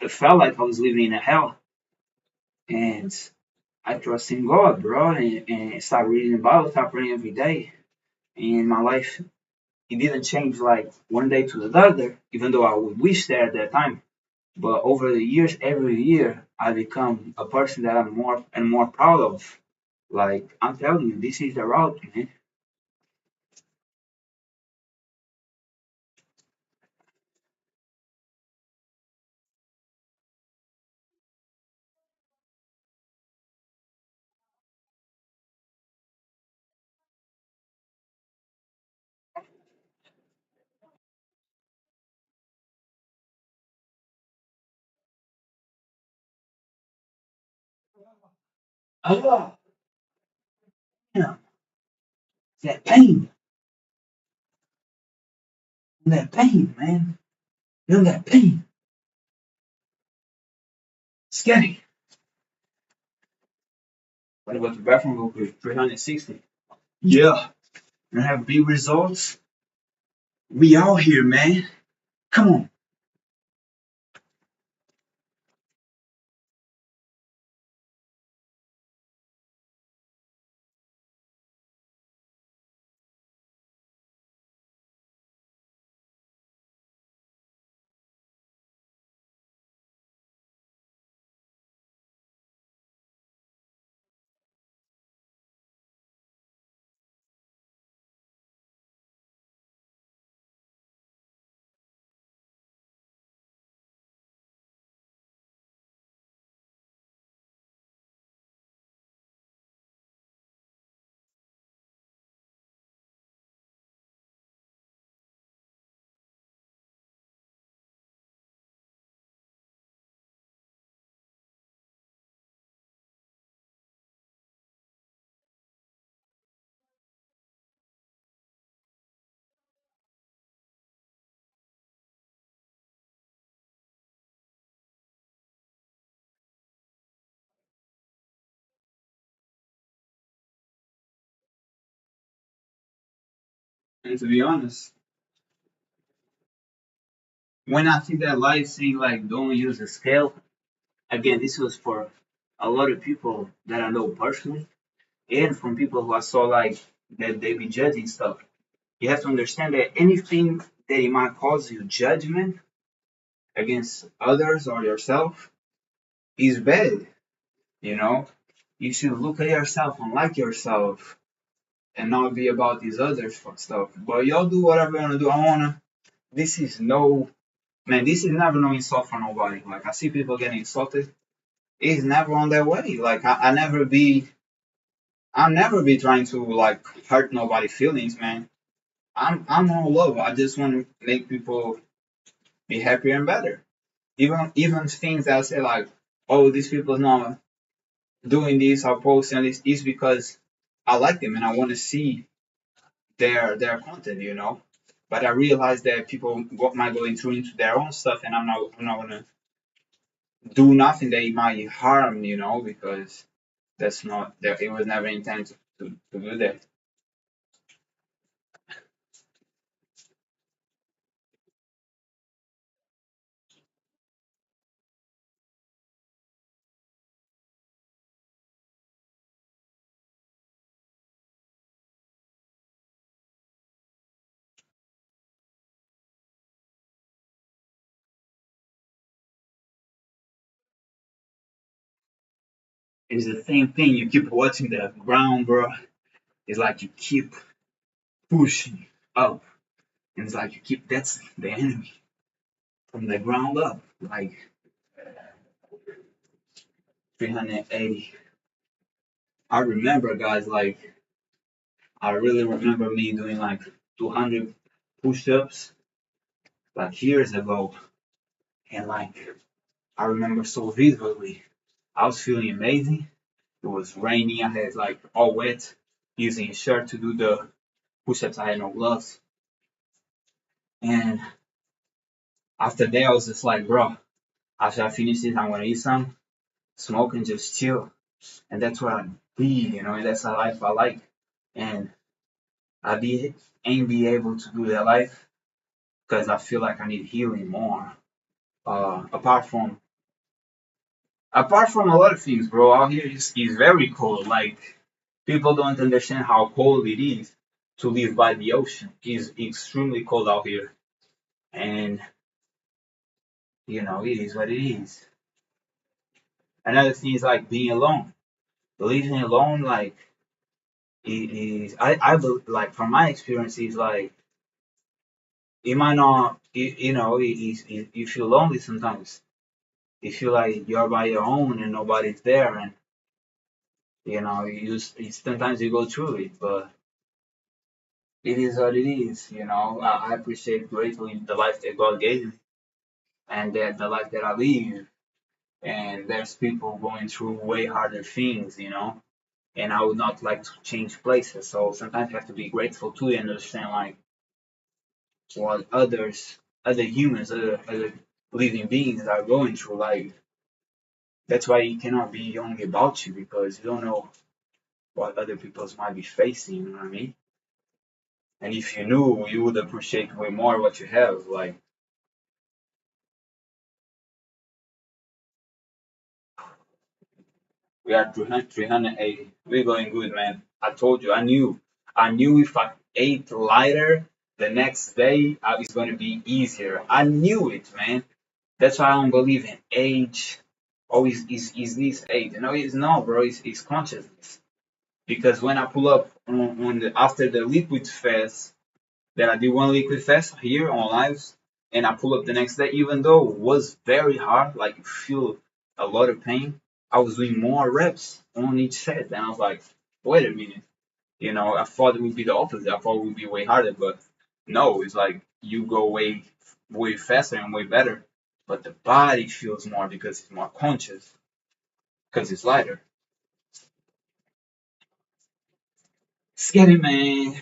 it felt like I was living in a hell. And I trust in God, bro, and start reading the Bible, start praying every day. And my life, it didn't change like one day to the other, even though I would wish that at that time. But over the years, every year, I become a person that I'm more and more proud of. Like, I'm telling you, this is the route, man. Oh, yeah, that pain, that pain, man. You know that pain. Scary. What about the bathroom real quick? 360. Yeah. You have big results? We all here, man. Come on. And to be honest, when I see that live saying like don't use a scale, again, this was for a lot of people that I know personally, and from people who I saw like that they be judging stuff. You have to understand that anything that it might cause you judgment against others or yourself is bad. You know, you should look at yourself and like yourself and not be about these others for stuff. But y'all do whatever you wanna do. I wanna. This is no man. This is never no insult for nobody. Like I see people getting insulted. It's never on their way. Like I never be trying to like hurt nobody feelings, man. I'm all love. I just want to make people be happier and better. Even things that I say like, oh, these people's not doing this or posting this is because I like them and I want to see their content, you know. But I realize that people might go into their own stuff, and I'm not gonna do nothing that might harm, you know, because that's not that it was never intended to do that. It's the same thing. You keep watching the ground, bro. It's like you keep pushing up, and it's like you keep that's the enemy from the ground up, like 380. I remember, guys, like I really remember me doing like 200 push-ups like years ago, and like I remember so vividly. I was feeling amazing. It was raining. I had like all wet, using a shirt to do the push-ups. I had no gloves, and after that, I was just like, bro, after I finish this, I'm gonna eat some, smoke, and just chill. And that's what I be, you know. And that's the life I like, and I be ain't be able to do that life because I feel like I need healing more. Apart from a lot of things, bro, out here is very cold. Like people don't understand how cold it is to live by the ocean. It's extremely cold out here, and you know it is what it is. Another thing is like being alone. Living alone, like it is. Like from my experience, is like it might not. You know, you feel lonely sometimes. You feel like you're by your own and nobody's there, and you know sometimes you go through it, but it is what it is. You know, I appreciate greatly the life that God gave me and that the life that I live. And there's people going through way harder things, you know. And I would not like to change places. So sometimes you have to be grateful too and understand like what other humans, other living beings are going through. Like that's why it cannot be only about you because you don't know what other people's might be facing. You know what I mean? And if you knew, you would appreciate way more what you have. Like we are 380. We're going good, man. I told you. I knew. I knew if I ate lighter the next day, it's going to be easier. I knew it, man. That's why I don't believe in age. Oh, is this age? No, it's not, bro. It's consciousness. Because when I pull up on the after the liquid fast, then I did one liquid fast here on lives, and I pull up the next day. Even though it was very hard, like you feel a lot of pain, I was doing more reps on each set, and I was like, wait a minute, you know, I thought it would be the opposite. I thought it would be way harder, but no, it's like you go way faster and way better, but the body feels more because it's more conscious because it's lighter. Scary man.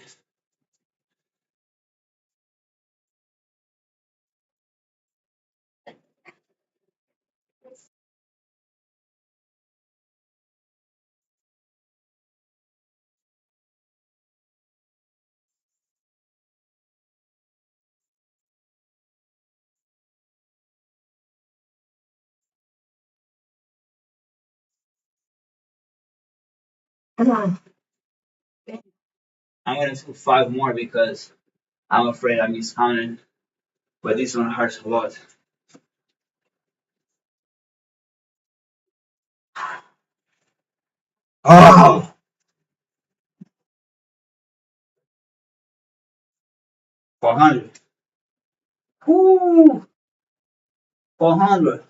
I'm gonna do five more because I'm afraid I miscounted, but this one hurts a lot. Oh, 400. Woo, 400.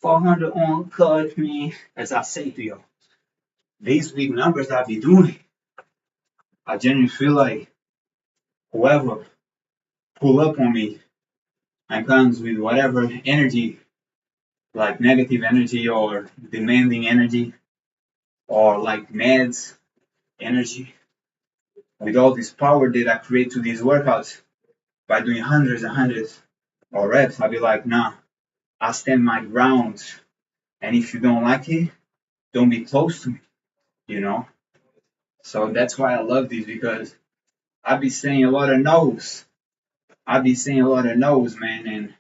400 on cut me. As I say to you, these big numbers I be doing, I genuinely feel like whoever pull up on me and comes with whatever energy, like negative energy or demanding energy or like meds energy, with all this power that I create to these workouts by doing hundreds and hundreds of reps, I'll be like, nah, I stand my ground. And if you don't like it, don't be close to me, you know? So that's why I love these because I be saying a lot of no's. I be saying a lot of no's, man,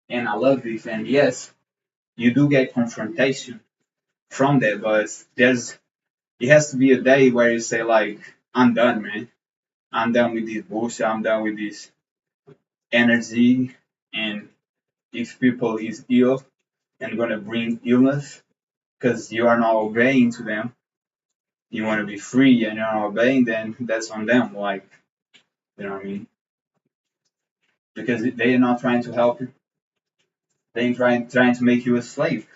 and I love this. And yes, you do get confrontation from that, but there's it has to be a day where you say like, I'm done, man. I'm done with this bullshit. I'm done with this energy. And if people is ill and gonna bring illness because you are not obeying to them, you want to be free and you're not obeying, then that's on them. Like, you know what I mean? Because they are not trying to help you. They're trying to make you a slave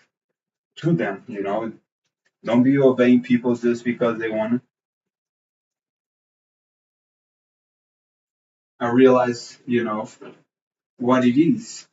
to them. You know, don't be obeying people just because they want to. I realize, what it is.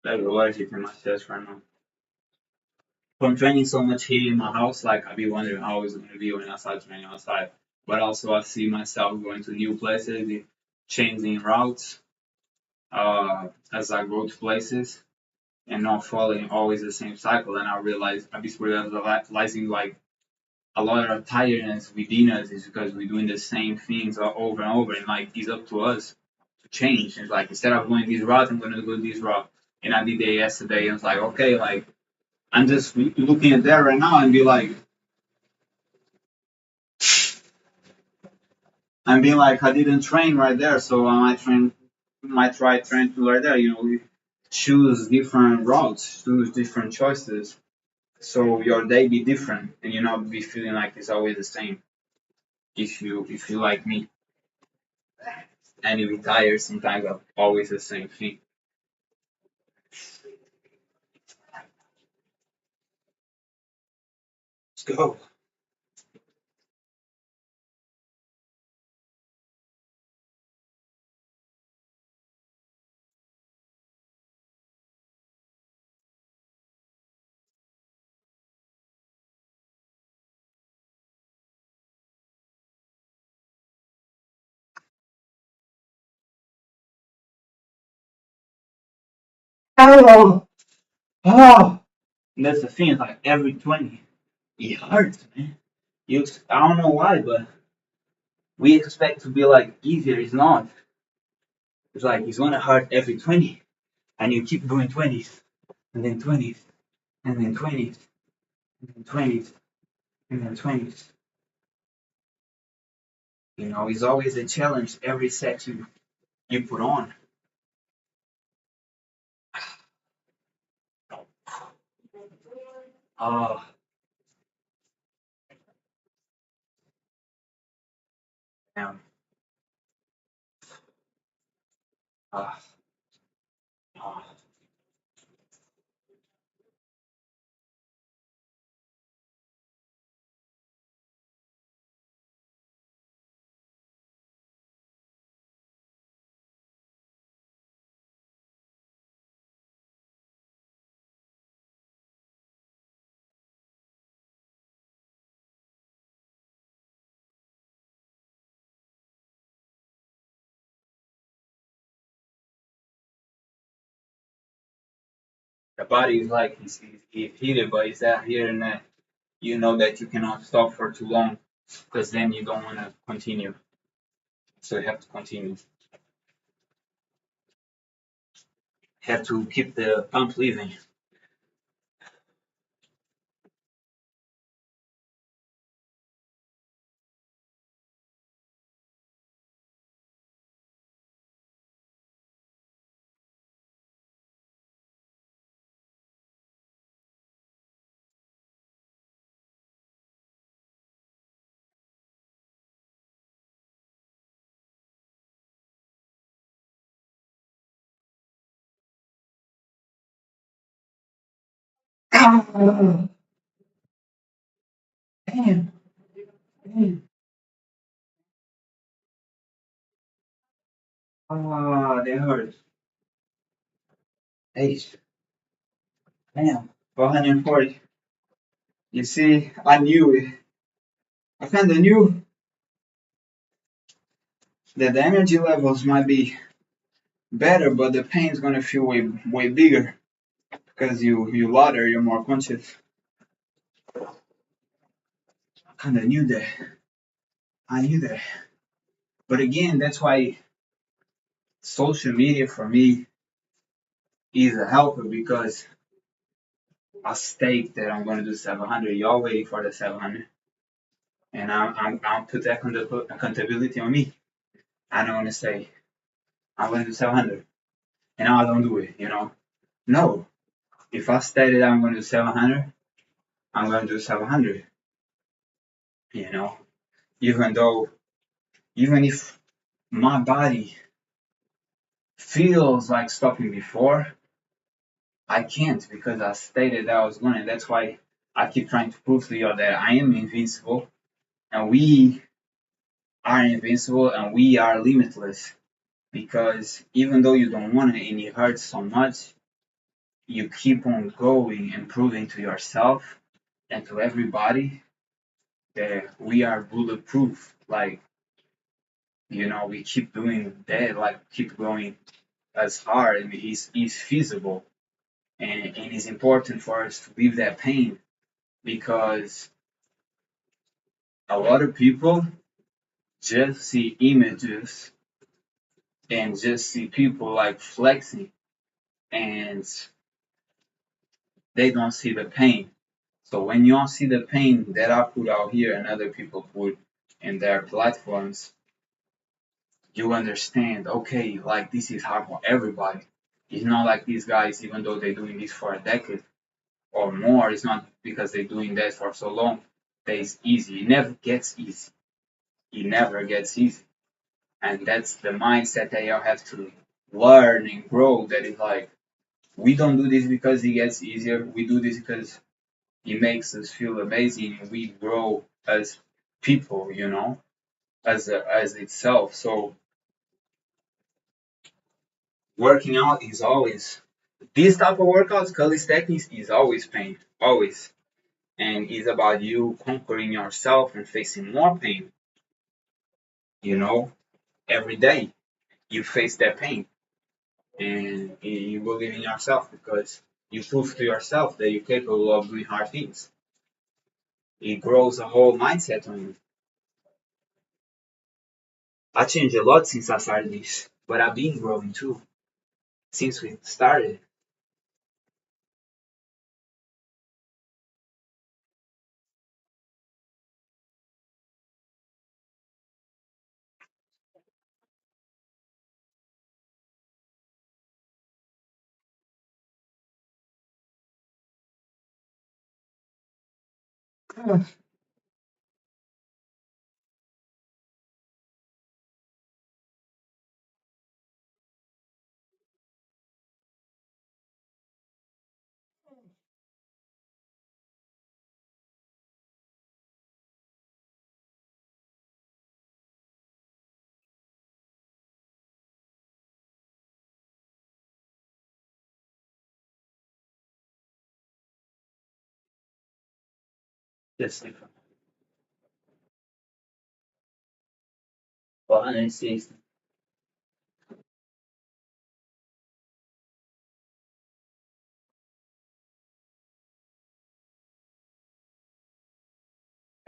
Like, what is it in my chest right now? From training so much here in my house, like I be wondering how it's gonna be when I start training outside. But also I see myself going to new places, changing routes, as I go to places and not following always the same cycle. And I realize I be realizing like a lot of tiredness within us is because we're doing the same things over and over, and like it's up to us to change. It's like instead of going this route, I'm gonna go this route. And I did that yesterday, and it's like okay, like I'm just looking at that right now and be like, I'm being like, I didn't train right there, so I might try train right there. We choose different routes, choose different choices, so your day be different, and you not be feeling like it's always the same. If you like me, and you be tired sometimes of always the same thing. Let's go. Oh, oh. And that's the thing. Like every 20, it hurts, man. I don't know why, but we expect to be like easier. It's not. It's like it's gonna hurt every 20, and you keep doing 20s, and then 20s, and then 20s, and then 20s, and then 20s. It's always a challenge every set you put on. Oh, damn. Oh, oh. The body is like he's heated, but it's that here and that. You know that you cannot stop for too long because then you don't want to continue. So you have to continue. Have to keep the pump living. Ah, damn, damn. Ah, that hurts. Hey, damn. 440. You see, I knew it. I kind of knew that the energy levels might be better, but the pain's gonna feel way bigger because you louder, you're more conscious. I kind of knew that. I knew that. But again, that's why social media for me is a helper because I state that I'm gonna do 700. Y'all waiting for the 700, and I'm put that accountability on me. I don't want to say I'm gonna do 700, and I don't do it. No. If I stated I'm gonna do 700, I'm gonna do 700. You know, even though, even if my body feels like stopping before, I can't because I stated that I was going to. That's why I keep trying to prove to you that I am invincible and we are invincible and we are limitless. Because even though you don't want it and it hurts so much, you keep on going and proving to yourself and to everybody that we are bulletproof. Like, we keep doing that, like, keep going as hard and it's feasible. And it's important for us to leave that pain because a lot of people just see images and just see people like flexing and they don't see the pain. So when you don't see the pain that I put out here and other people put in their platforms, you understand, okay, like this is hard for everybody. It's not like these guys, even though they're doing this for a decade or more, it's not because they're doing that for so long that it's easy. It never gets easy. It never gets easy. And that's the mindset that y'all have to learn and grow. That is like, we don't do this because it gets easier. We do this because it makes us feel amazing and we grow as people, as itself. So working out is always this type of workouts, calisthenics is always pain, always. And it's about you conquering yourself and facing more pain, you know, every day you face that pain and you believe in yourself because you prove to yourself that you're capable of doing hard things. It grows a whole mindset on you. I changed a lot since I started this, but I've been growing too since we started. That's different. 160.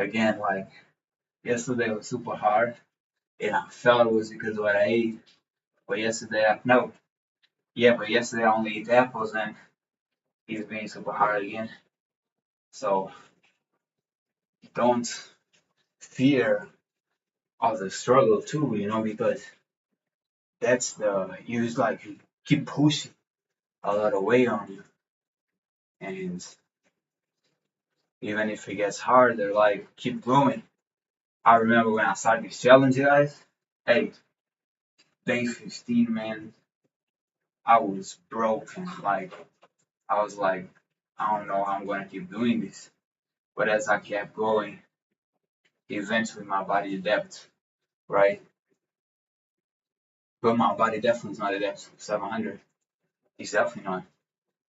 again, like yesterday was super hard, and I felt it was because of what I ate. But yesterday, no, yeah, but yesterday I only ate apples, and it's being super hard again. So don't fear of the struggle too, because that's the you just like keep pushing a lot of weight on you, and even if it gets harder, like keep going. I remember when I started this challenge, guys. Hey, day 15, man, I was broken. Like I was like, I don't know how I'm gonna keep doing this. But as I kept going, eventually my body adapted, right? But my body definitely is not adapted to 700. It's definitely not.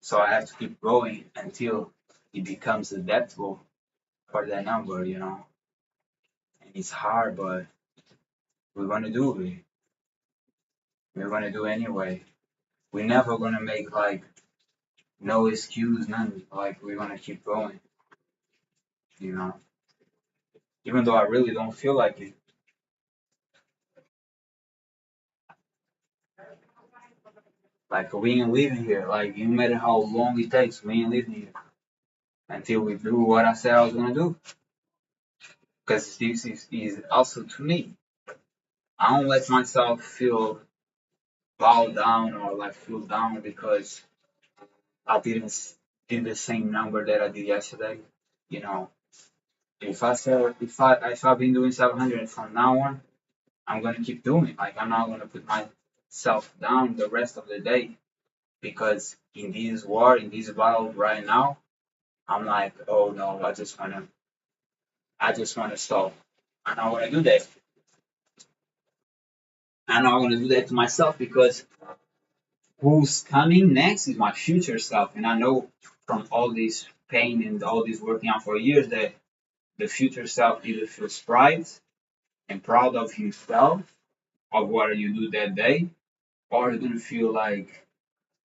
So I have to keep going until it becomes adaptable for that number. And it's hard, but we're gonna do it. We're gonna do it anyway. We're never gonna make like no excuse, none. Like we're gonna keep going, you know. Even though I really don't feel like it. Like we ain't leaving here. Like no matter how long it takes, we ain't leaving here until we do what I said I was gonna do. Because this is also to me. I don't let myself feel bowed down or like feel down because I didn't do the same number that I did yesterday. You know, if I've been doing 700 from now on, I'm gonna keep doing it. Like I'm not gonna put myself down the rest of the day because in this war, in this battle right now, I'm like, oh no, I just wanna stop. I'm not gonna do that. I'm not gonna do that to myself because who's coming next is my future self, and I know from all this pain and all this working out for years that the future self either feels pride and proud of himself of what you do that day, or he's gonna feel like,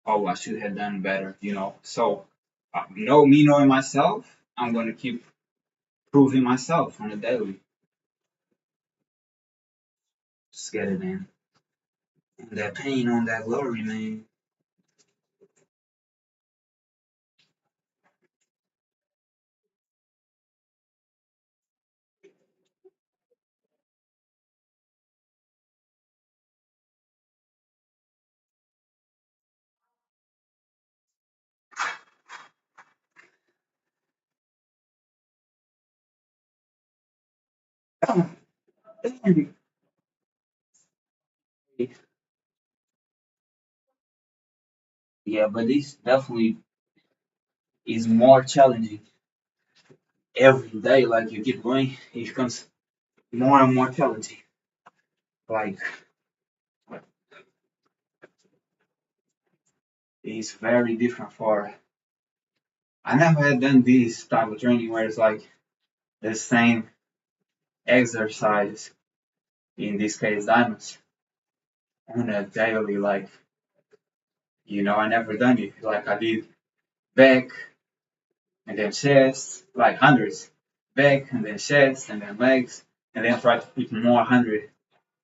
oh, I should have done better. So, me knowing myself, I'm gonna keep proving myself on a daily. Just get it, man. And that pain on that glory, man. Yeah, but this definitely is more challenging every day. Like you keep going, it becomes more and more challenging. Like it's very different for. I never had done this type of training where it's like the same exercise, in this case diamonds, on a daily. Like I never done it. Like I did back and then chest, like hundreds, back and then chest and then legs, and then try to put more hundred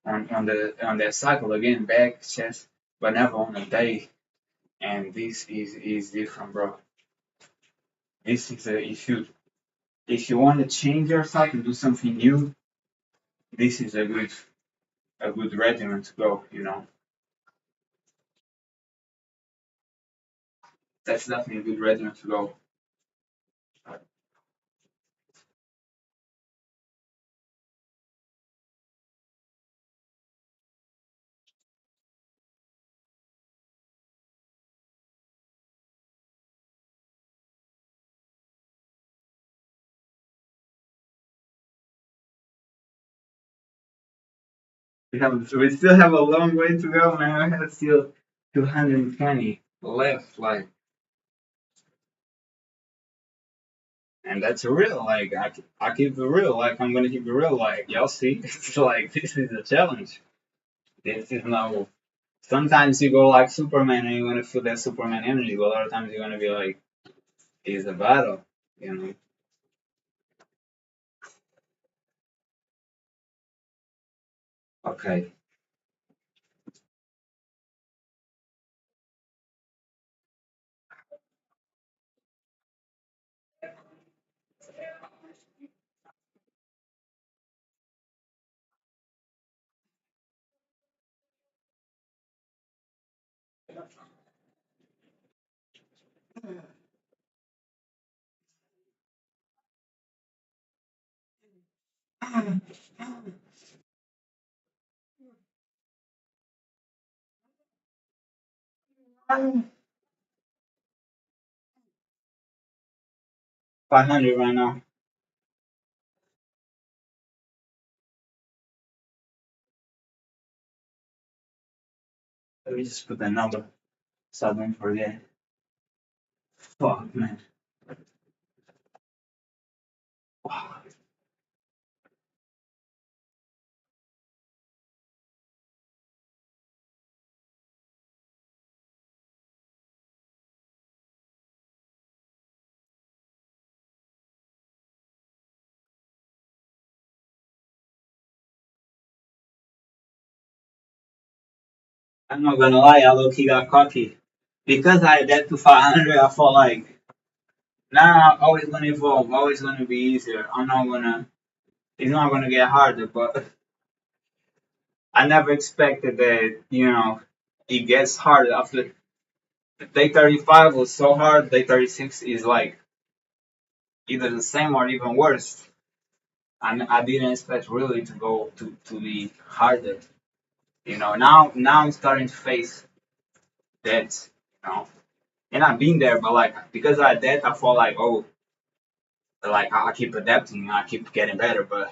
on that cycle again, back, chest, but never on a day. And this is different, bro. This is a if you want to change your cycle and do something new, this is a good regimen to go. That's definitely a good regimen to go. We still have a long way to go, man. We have still 220 left, like, and that's real. Like, I keep it real. Like, I'm gonna keep it real. Like, y'all see, it's like this is a challenge. This is no. Sometimes you go like Superman and you're gonna feel that Superman energy, but a lot of times you're gonna be like, it's a battle, you know. Okay. 500 right now. Let me just put that number so I don't forget. Fuck, man. Wow. I'm not gonna lie, I low key got cocky. Because I did to 500, I felt like, nah, always gonna evolve, always gonna be easier. It's not gonna get harder, but I never expected that, it gets harder. After day 35 was so hard, day 36 is like either the same or even worse. I didn't expect really to go to be harder. Now I'm starting to face that, and I've been there, but like because of that, I feel like, oh, like I keep adapting, I keep getting better, but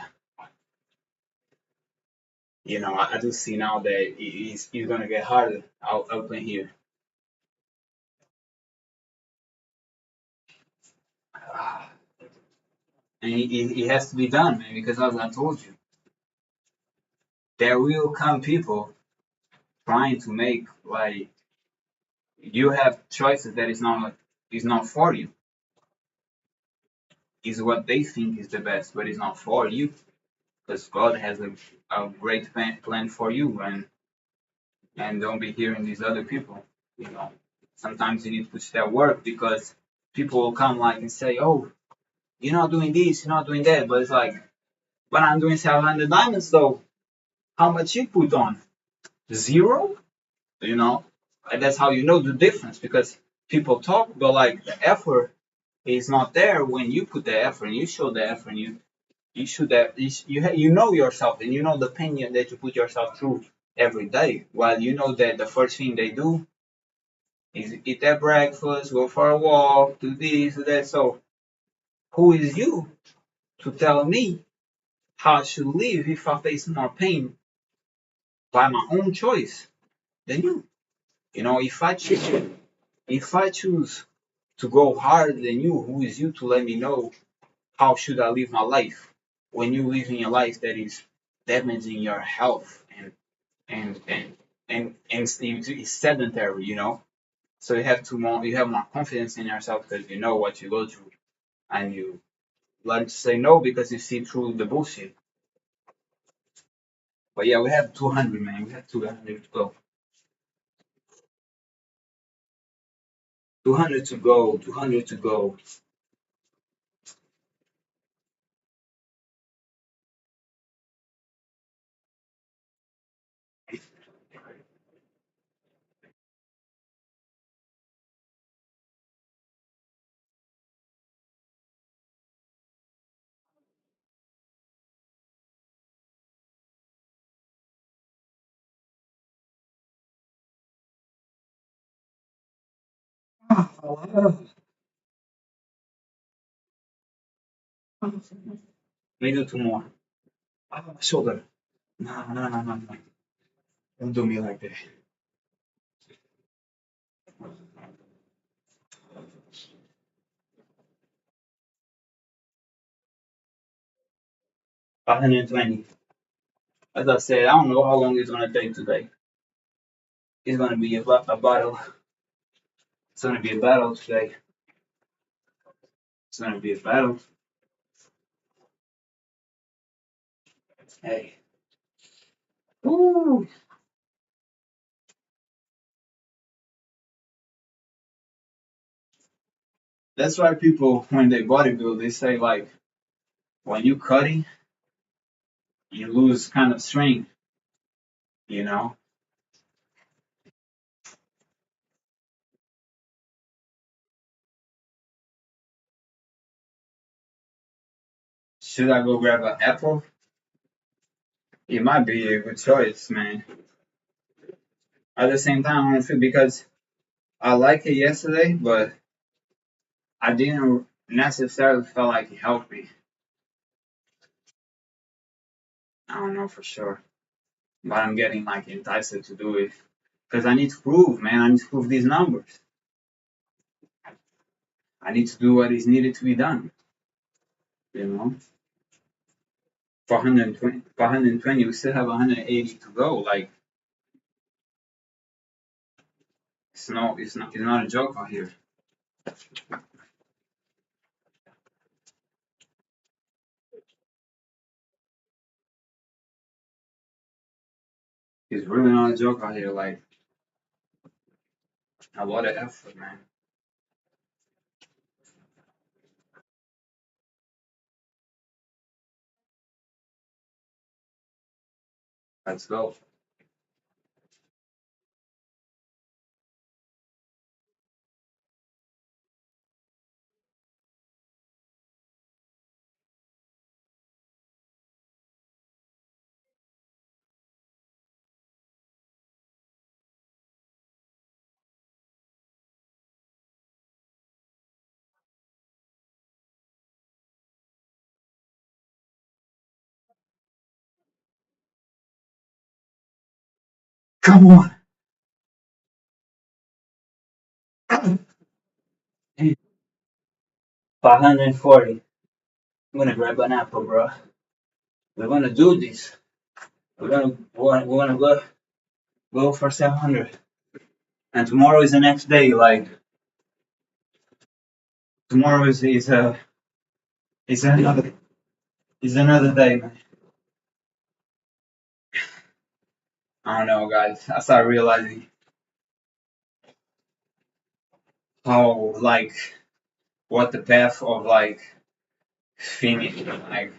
I do see now that it's gonna get harder out in here. Ah, and it has to be done, man, because as I told you, there will come people trying to make like you have choices that is not for you. Is what they think is the best, but it's not for you because God has a great plan for you, and don't be hearing these other people. You know, sometimes you need to put that work because people will come like and say, "Oh, you're not doing this, you're not doing that," but it's like, but I'm doing 700 diamonds though. How much you put on? Zero? You know, and that's how you know the difference because people talk, but like the effort is not there when you put the effort and you show the effort and you should have you know yourself and you know the pain that you put yourself through every day. While you know that the first thing they do is eat their breakfast, go for a walk, do this, do that. So who is you to tell me how I should live if I face more pain by my own choice than you? If I choose to go harder than you, who is you to let me know how should I live my life when you living a life that is damaging your health and it's sedentary, So you have more confidence in yourself because you know what you go through and you learn to say no because you see through the bullshit. But yeah, we have 200, man. We have 200 to go. 200 to go. 200 to go. Let me do two more. Shoulder. No, no, no, no, no. Don't do me like that. 520. As I said, I don't know how long it's gonna take today. It's gonna be a battle. It's gonna be a battle today. It's gonna be a battle. Hey, Ooh. That's why people, when they bodybuild, they say like, when you cutting, you lose kind of strength, you know? Should I go grab an apple? It might be a good choice, man. At the same time, I don't feel because I like it yesterday, but I didn't necessarily feel like it helped me. I don't know for sure, but I'm getting like enticed to do it because I need to prove, man. I need to prove these numbers. I need to do what is needed to be done. You know, for 120, for 120, we still have 180 to go. Like it's not a joke out here. It's really not a joke out here. Like a lot of effort, man. Let's go. Come on. 540. I'm gonna grab an apple, bro. We're gonna do this. We're gonna go for 700. And tomorrow is the next day. Like tomorrow is another day, man. I don't know, guys. I started realizing how like what the path of like finish like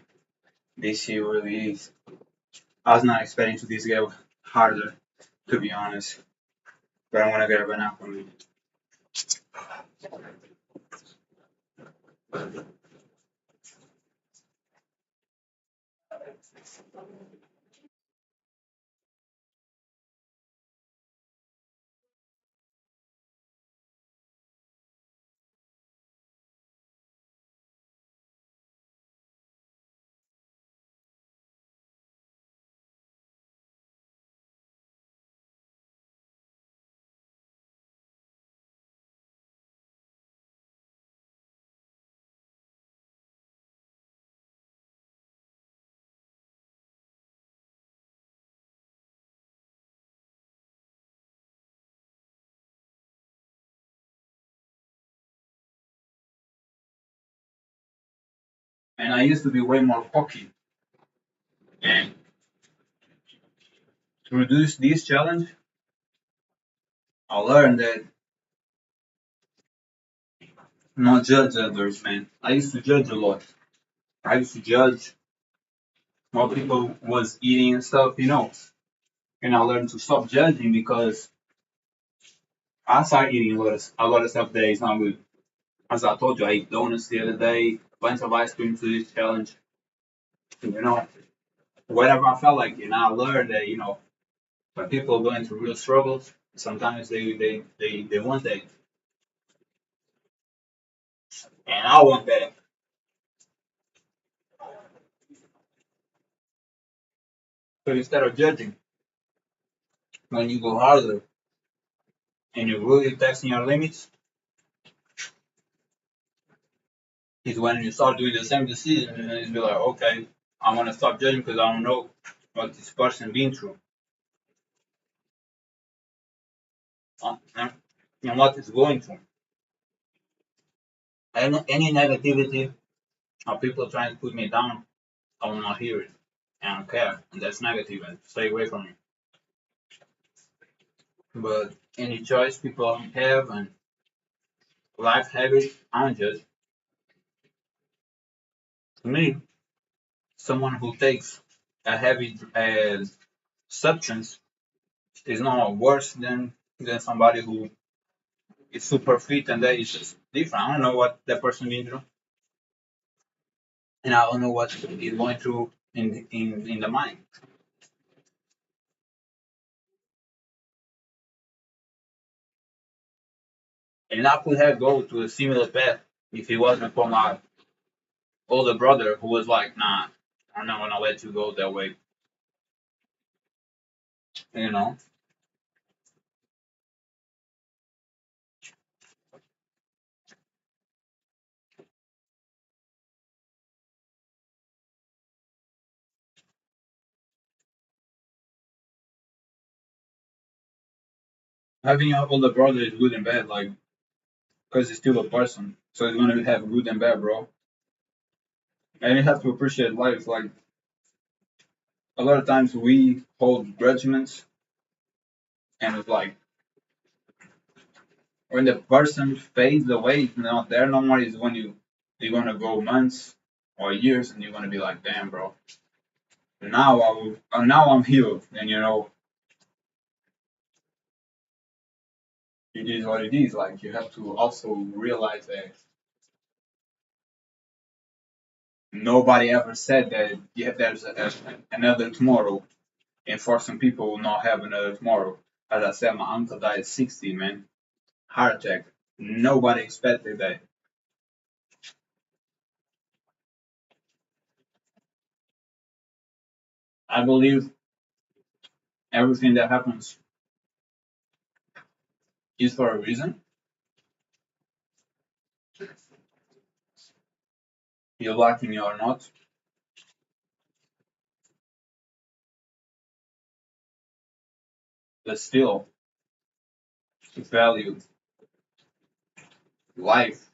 this year really is. I was not expecting to this get harder, to be honest. But I'm gonna get a banana for me. And I used to be way more cocky. And to reduce this challenge, I learned that not judge others, man. I used to judge a lot. I used to judge what people was eating and stuff, And I learned to stop judging because I started eating a lot of stuff that is not good. As I told you, I ate donuts the other day, bunch of ice cream to this challenge. You know, whatever I felt like, and I learned that when people go into real struggles, sometimes they want that, and I want that. So instead of judging, when you go harder and you're really testing your limits, is when you start doing the same decision, and then it's be like, okay, I want to stop judging because I don't know what this person been through, and what it's going through. And any negativity or people trying to put me down, I will not hear it. I don't care, and that's negative, and stay away from it. But any choice people have and life habits aren't just, to me, someone who takes a heavy substance is not worse than somebody who is super fit and that is just different. I don't know what that person been through, and I don't know what he's going through in the mind. And I could have go to a similar path if it wasn't for my older brother who was like, nah, I'm not gonna let you go that way. You know, having an older brother is good and bad, like, because he's still a person. So he's gonna have good and bad, bro. And you have to appreciate life. Like, a lot of times we hold judgments, and it's like, when the person fades away, it's not there no more, is when you're gonna go months or years, and you're gonna be like, damn, bro. Now I'm healed, and it is what it is. Like, you have to also realize that nobody ever said that there's another tomorrow, and for some people will not have another tomorrow. As I said, my uncle died at 60, man, heart attack. Nobody expected that. I believe everything that happens is for a reason. You're liking it or not, but still value life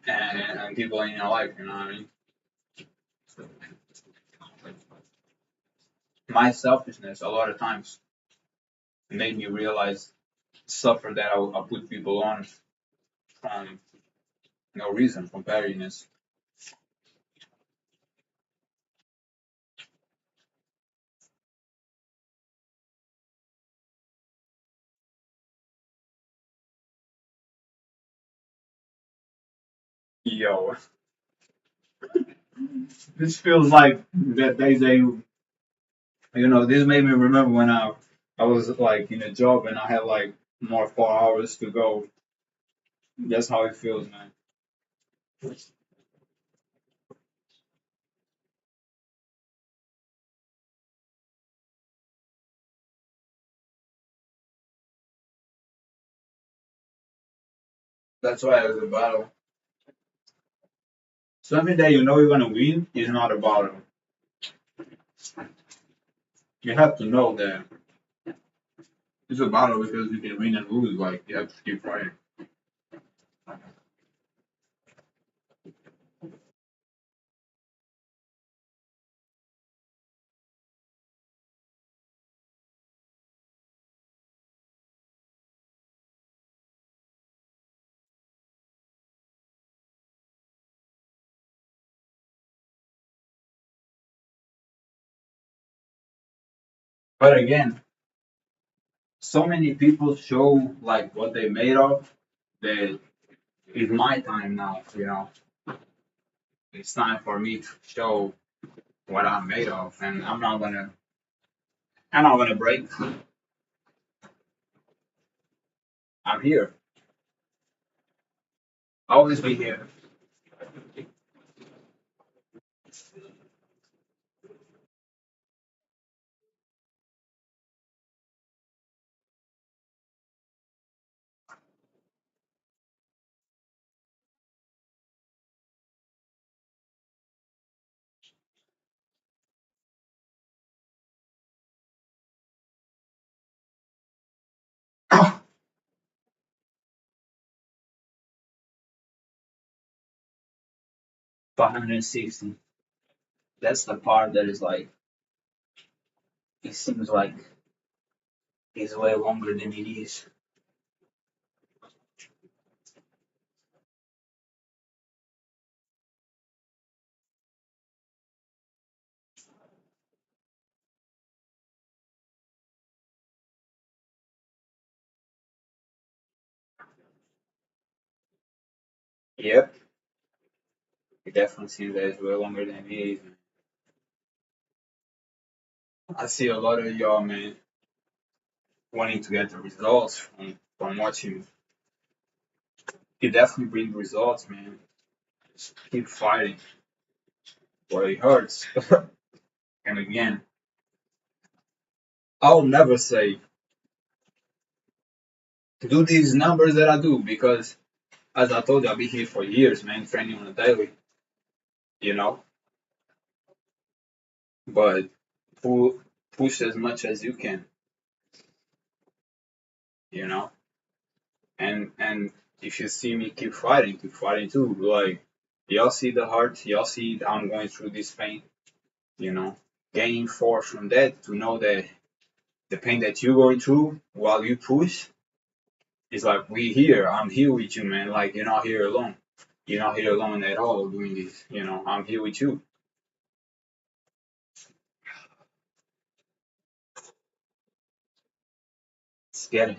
and people in your life. You know what I mean? My selfishness a lot of times made me realize suffer that I put people on from no reason, from pettiness. Yo, this feels like that this made me remember when I was like in a job and I had like more 4 hours to go. That's how it feels, man. That's why it's a battle. Something that you know you're gonna win is not a battle. You have to know that it's a battle because you can win and lose. Like, you have to keep fighting. But again, so many people show like what they made of that it's my time now. It's time for me to show what I'm made of, and I'm not gonna break. I'm here. I'll always be here. 560. That's the part that is like it seems like it's way longer than it is. Yep, it definitely seems that it's way longer than it is. I see a lot of y'all, man, wanting to get the results from watching. It definitely brings results, man. Just keep fighting, but it hurts. And again, I'll never say do these numbers that I do because, as I told you, I've been here for years, man, training on a daily, you know. But push as much as you can, you know. And if you see me keep fighting too. Like y'all see the heart, y'all see that I'm going through this pain, you know. Gaining force from that to know that the pain that you're going through while you push is like we here. I'm here with you, man. Like you're not here alone. You're not here alone at all doing this. You know, I'm here with you. Let's get it.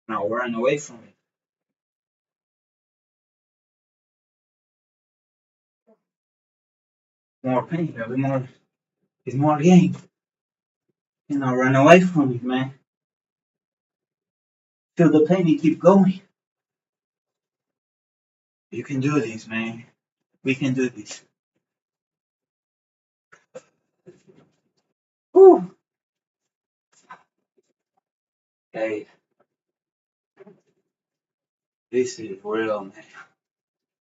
Now run away from it. More pain, every more is more gain. You know, run away from it, man. Feel the pain and keep going. You can do this, man. We can do this. Whew. Hey, this is real, man.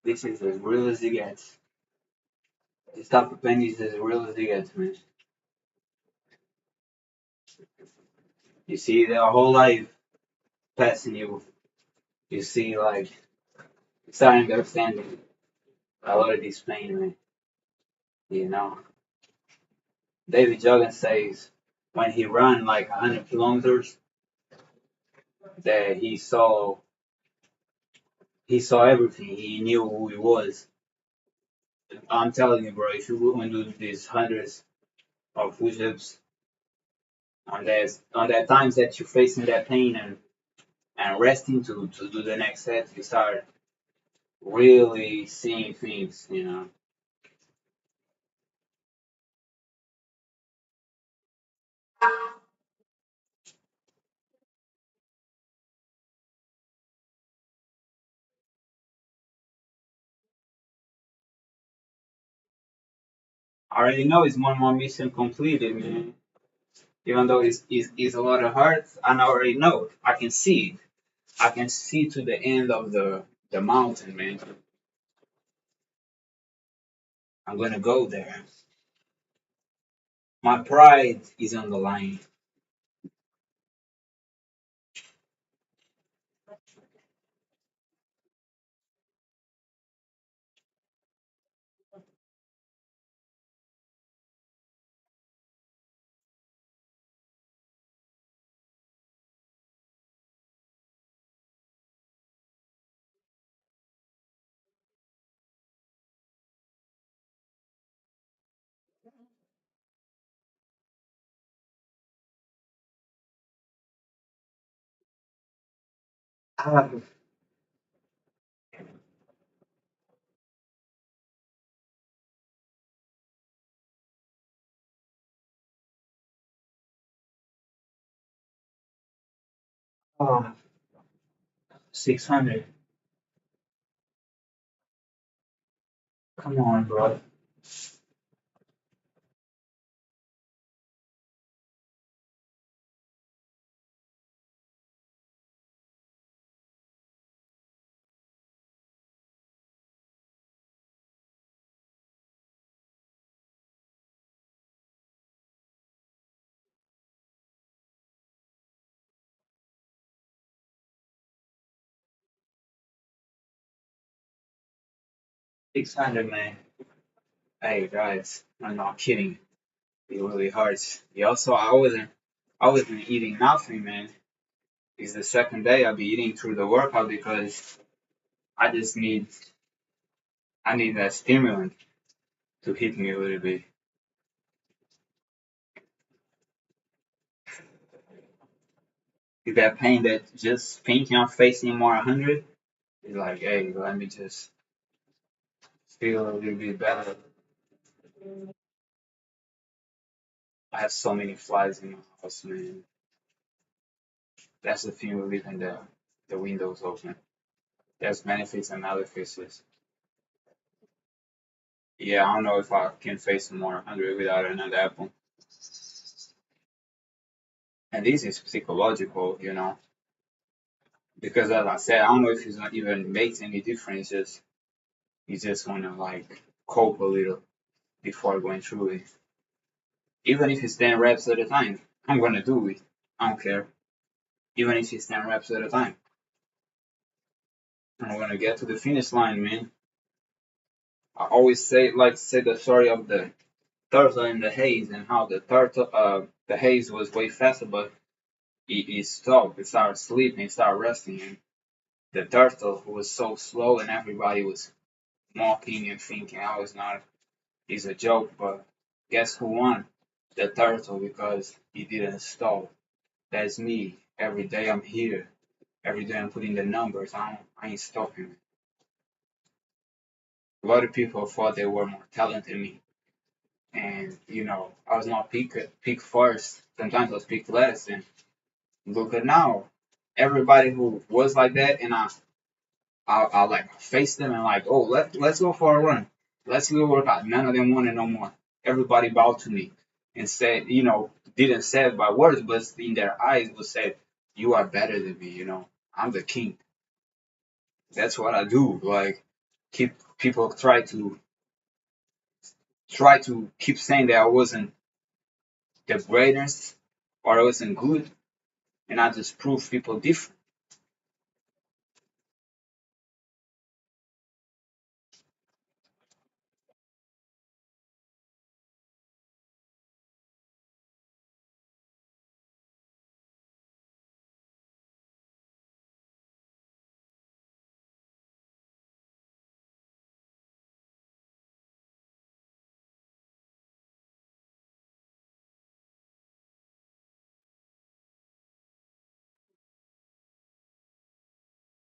This is as real as it gets. This type of pain is as real as it gets, man. You see their whole life passing you. You see, like, starting to understand a lot of this pain, man. You know, David Joggins says when he ran like 100 kilometers, that he saw everything. He knew who he was. I'm telling you, bro, if you go and do these hundreds of push-ups on that times that you're facing that pain and resting to do the next set, you start really seeing things, you know. I already know it's one more mission completed, man. Even though it's a lot of hurt, and I already know. I can see it. I can see to the end of the mountain, man. I'm gonna go there. My pride is on the line. Ah, oh, 600. Come on, bro. 600, man. Hey guys, I'm not kidding. It really hurts. Yeah, also I wasn't eating nothing, man. It's the second day I'll be eating through the workout because I just I need that stimulant to hit me a little bit. Is that pain that just thinking of facing more 100 is like, hey, let me just feel a little bit better. I have so many flies in my house, man. That's the thing with leaving the windows open. There's benefits and malefices. Yeah, I don't know if I can face more 100 without another apple. And this is psychological, because as I said, I don't know if it's not even makes any difference. Just you just want to like cope a little before going through it. Even if it's 10 reps at a time, I'm gonna do it. I don't care. Even if it's 10 reps at a time, I'm gonna get to the finish line, man. I always say the story of the turtle in the haze and how the haze was way faster, but it stopped. It started sleeping, it started resting, and the turtle was so slow, and everybody was mocking and thinking I was not is a joke. But guess who won? The turtle because he didn't stop. That's me. Every day I'm here. Every day I'm putting the numbers. I ain't stopping. A lot of people thought they were more talented than me, and I was not pick first. Sometimes I was picked last, and look at now. Everybody who was like that, and I like face them and like, oh, let's go for a run. Let's go work out. None of them wanted no more. Everybody bowed to me and said, didn't say it by words, but in their eyes was said, you are better than me. I'm the king. That's what I do. Like, keep people try to keep saying that I wasn't the greatest or I wasn't good, and I just prove people different.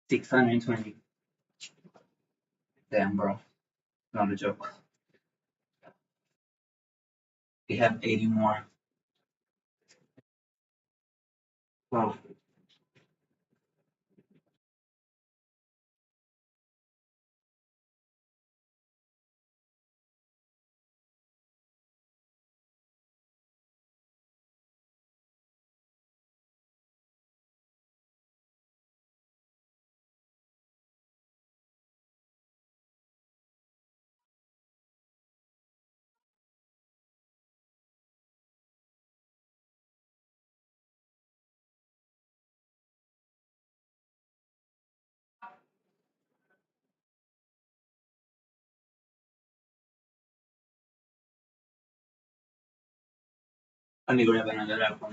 Six 620. Damn, bro. Not a joke. We have 80 more. Wow. Let me grab another apple.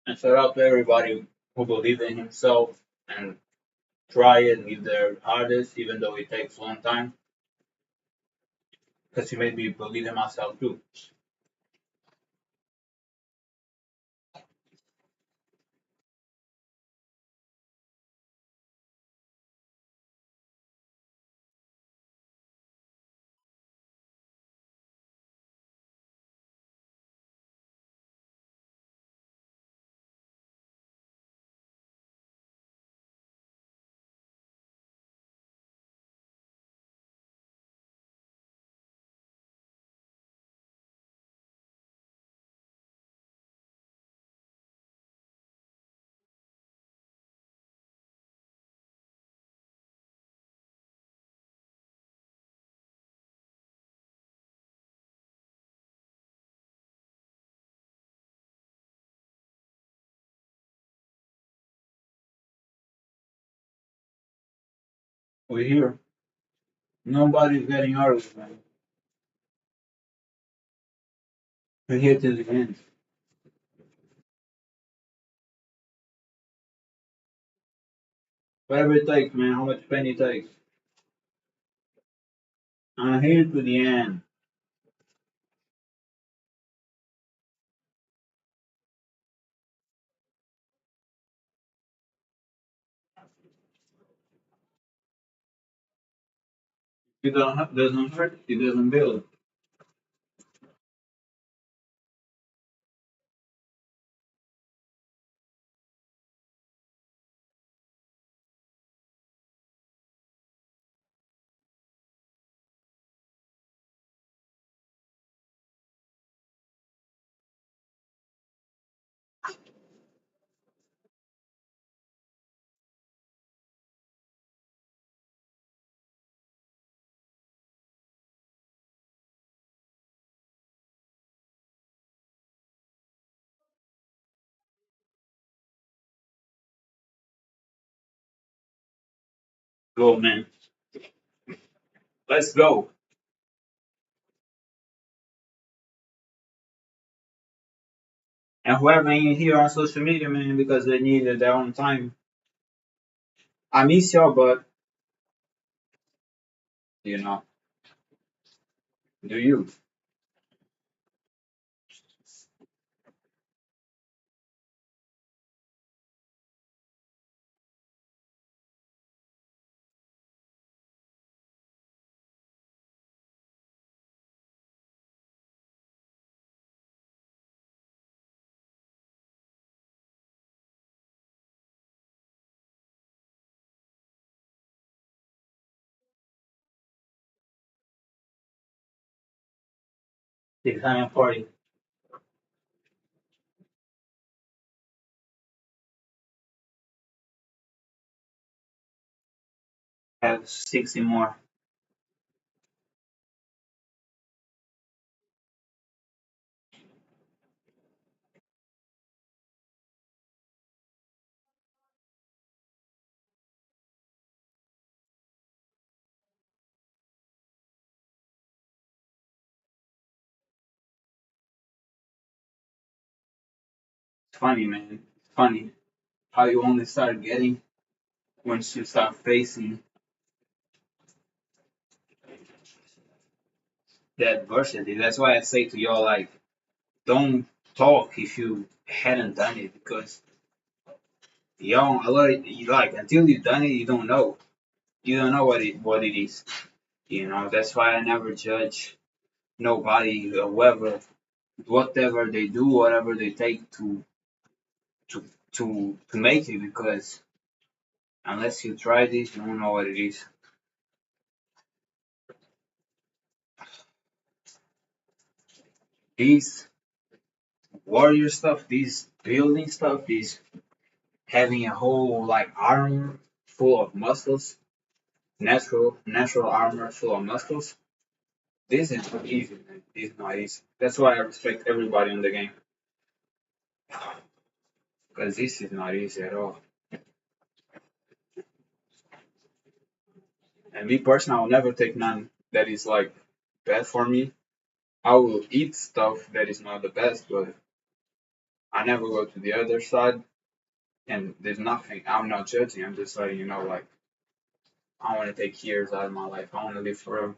And shout out to everybody who believe in himself and try and give their hardest, even though it takes a long time. Because he made me believe in myself too. We're here. Nobody's getting early, man. We're here till the end. Whatever it takes, man. How much pain it takes. I'm here to the end. If it doesn't hurt, it doesn't build. Go, man. Let's go. And whoever ain't here on social media, man, because they needed their own time. I miss y'all, but you know, do you? The kind of party have 60 more. It's funny, man. It's funny how you only start getting once you start facing the adversity. That's why I say to y'all, like, don't talk if you hadn't done it because y'all, a lot of, like, until you've done it, you don't know. You don't know what it is. You know, that's why I never judge nobody, whatever they do, whatever they take to to make it, because unless you try this, you don't know what it is. These warrior stuff, these building stuff, these having a whole like armor full of muscles, natural armor full of muscles. This is not easy, man. This is not easy. That's why I respect everybody in the game, because this is not easy at all. And me personally, I will never take none that is like bad for me. I will eat stuff that is not the best, but I never go to the other side, and there's nothing. I'm not judging. I'm just letting you know, like, I want to take years out of my life. I want to live forever.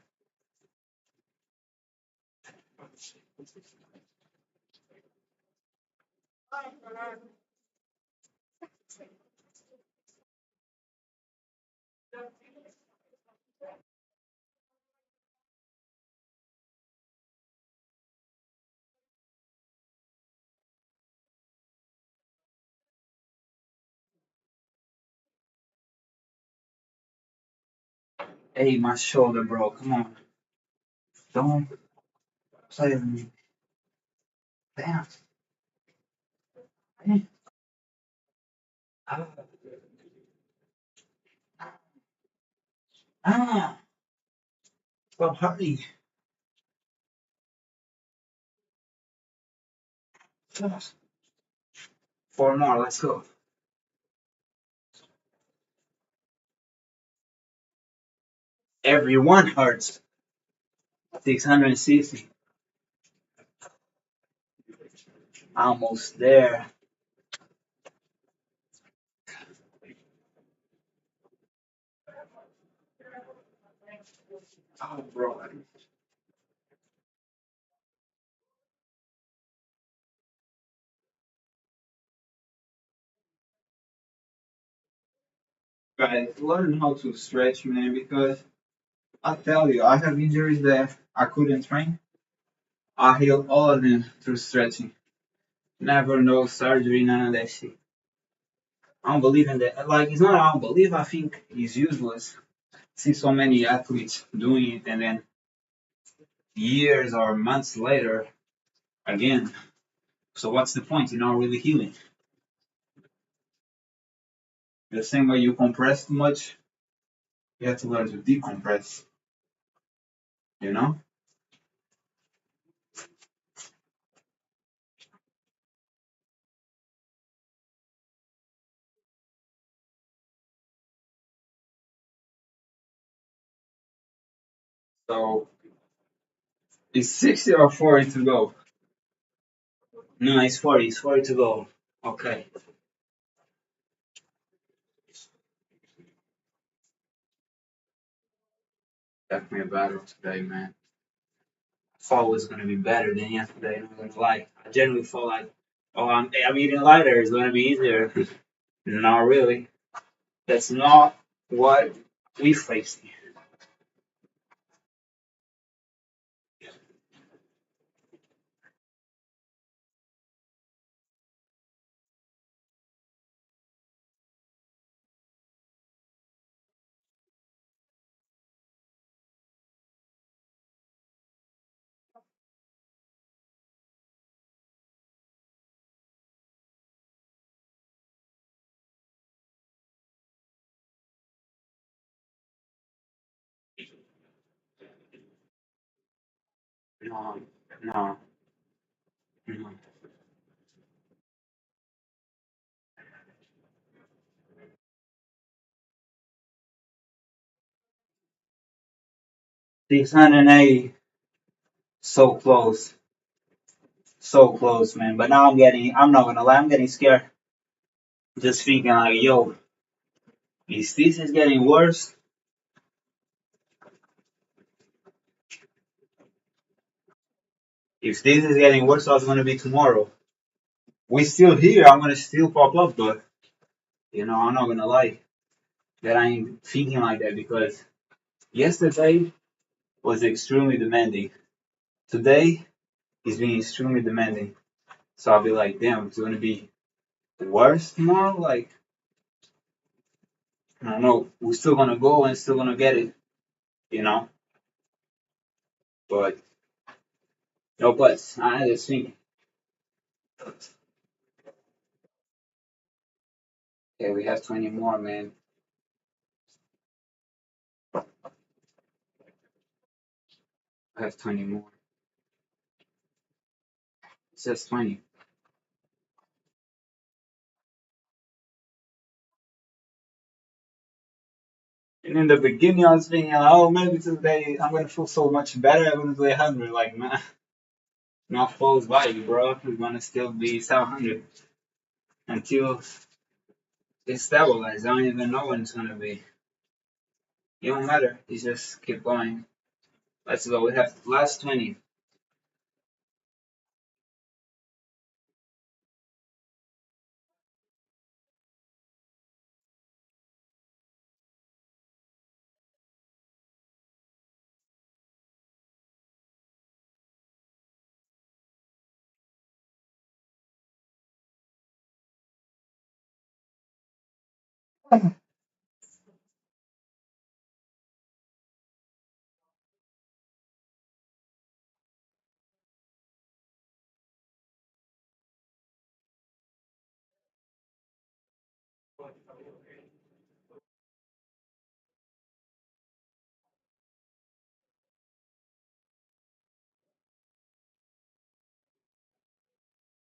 Hey, my shoulder, bro. Come on. Don't play with me. Damn. Ah, ah, stop hurting. Four more. Let's go. Everyone hurts. 660. Almost there. Oh, bro. Guys, learn how to stretch, man, because I tell you, I have injuries that I couldn't train. I healed all of them through stretching. Never no surgery, none of that shit. I don't believe in that. Like, it's not I don't believe, I think it's useless. See so many athletes doing it and then years or months later, again. So what's the point? You're not really healing. The same way you compress too much, you have to learn to decompress, you know? So it's 60 or 40 to go. No, it's 40. It's 40 to go. Okay. Definitely a battle today, man. I thought it was going to be better than yesterday. I'm not going to lie. I generally felt like, oh, I'm eating lighter. It's going to be easier. Not really. That's not what we face. No, no, no. 680. So close. So close, man. But now I'm not going to lie, I'm getting scared. Just thinking like, yo, if this is getting worse, if this is getting worse, how's it going to be tomorrow? We still here. I'm going to still pop up, but, I'm not going to lie that I'm thinking like that because yesterday was extremely demanding. Today is being extremely demanding. So I'll be like, damn, it's going to be worse tomorrow. Like, I don't know. We're still going to go and still going to get it, you know? But, no buts. I just think, okay, we have 20 more, man. I have 20 more. It says 20. And in the beginning, I was thinking, oh, maybe today I'm going to feel so much better. I'm going to do 100. Like, man, not falls by you, bro. We're gonna still be 700 until it's stabilized. I don't even know when it's gonna be. It don't matter. You just keep going. Let's go. We have last 20.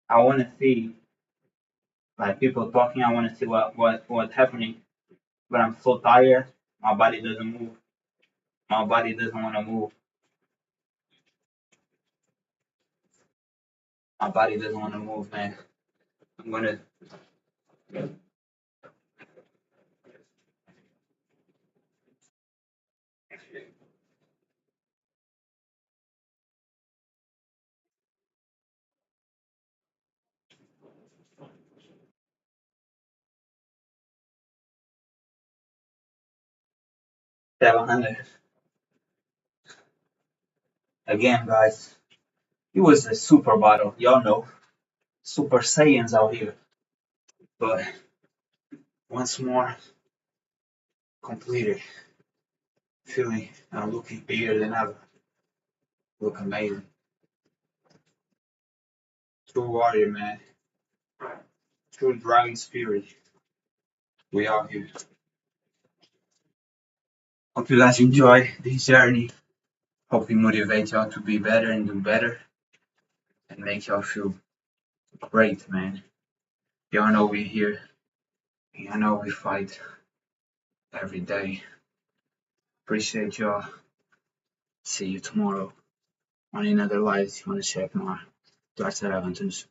I want to see like people talking. I want to see what's happening. But I'm so tired. My body doesn't move. My body doesn't want to move. My body doesn't want to move, man. I'm gonna 700 again, guys. It was a super battle, y'all know. Super Saiyans out here. But once more, completed. Feeling I'm looking bigger than ever. Look amazing. True warrior, man. True dragon spirit. We are here. Hope you guys enjoy this journey. Hope we motivate y'all to be better and do better and make y'all feel great, man. Y'all know we're here. Y'all know we fight every day. Appreciate y'all. See you tomorrow on another live. If you want to check more Dark Side Adventures.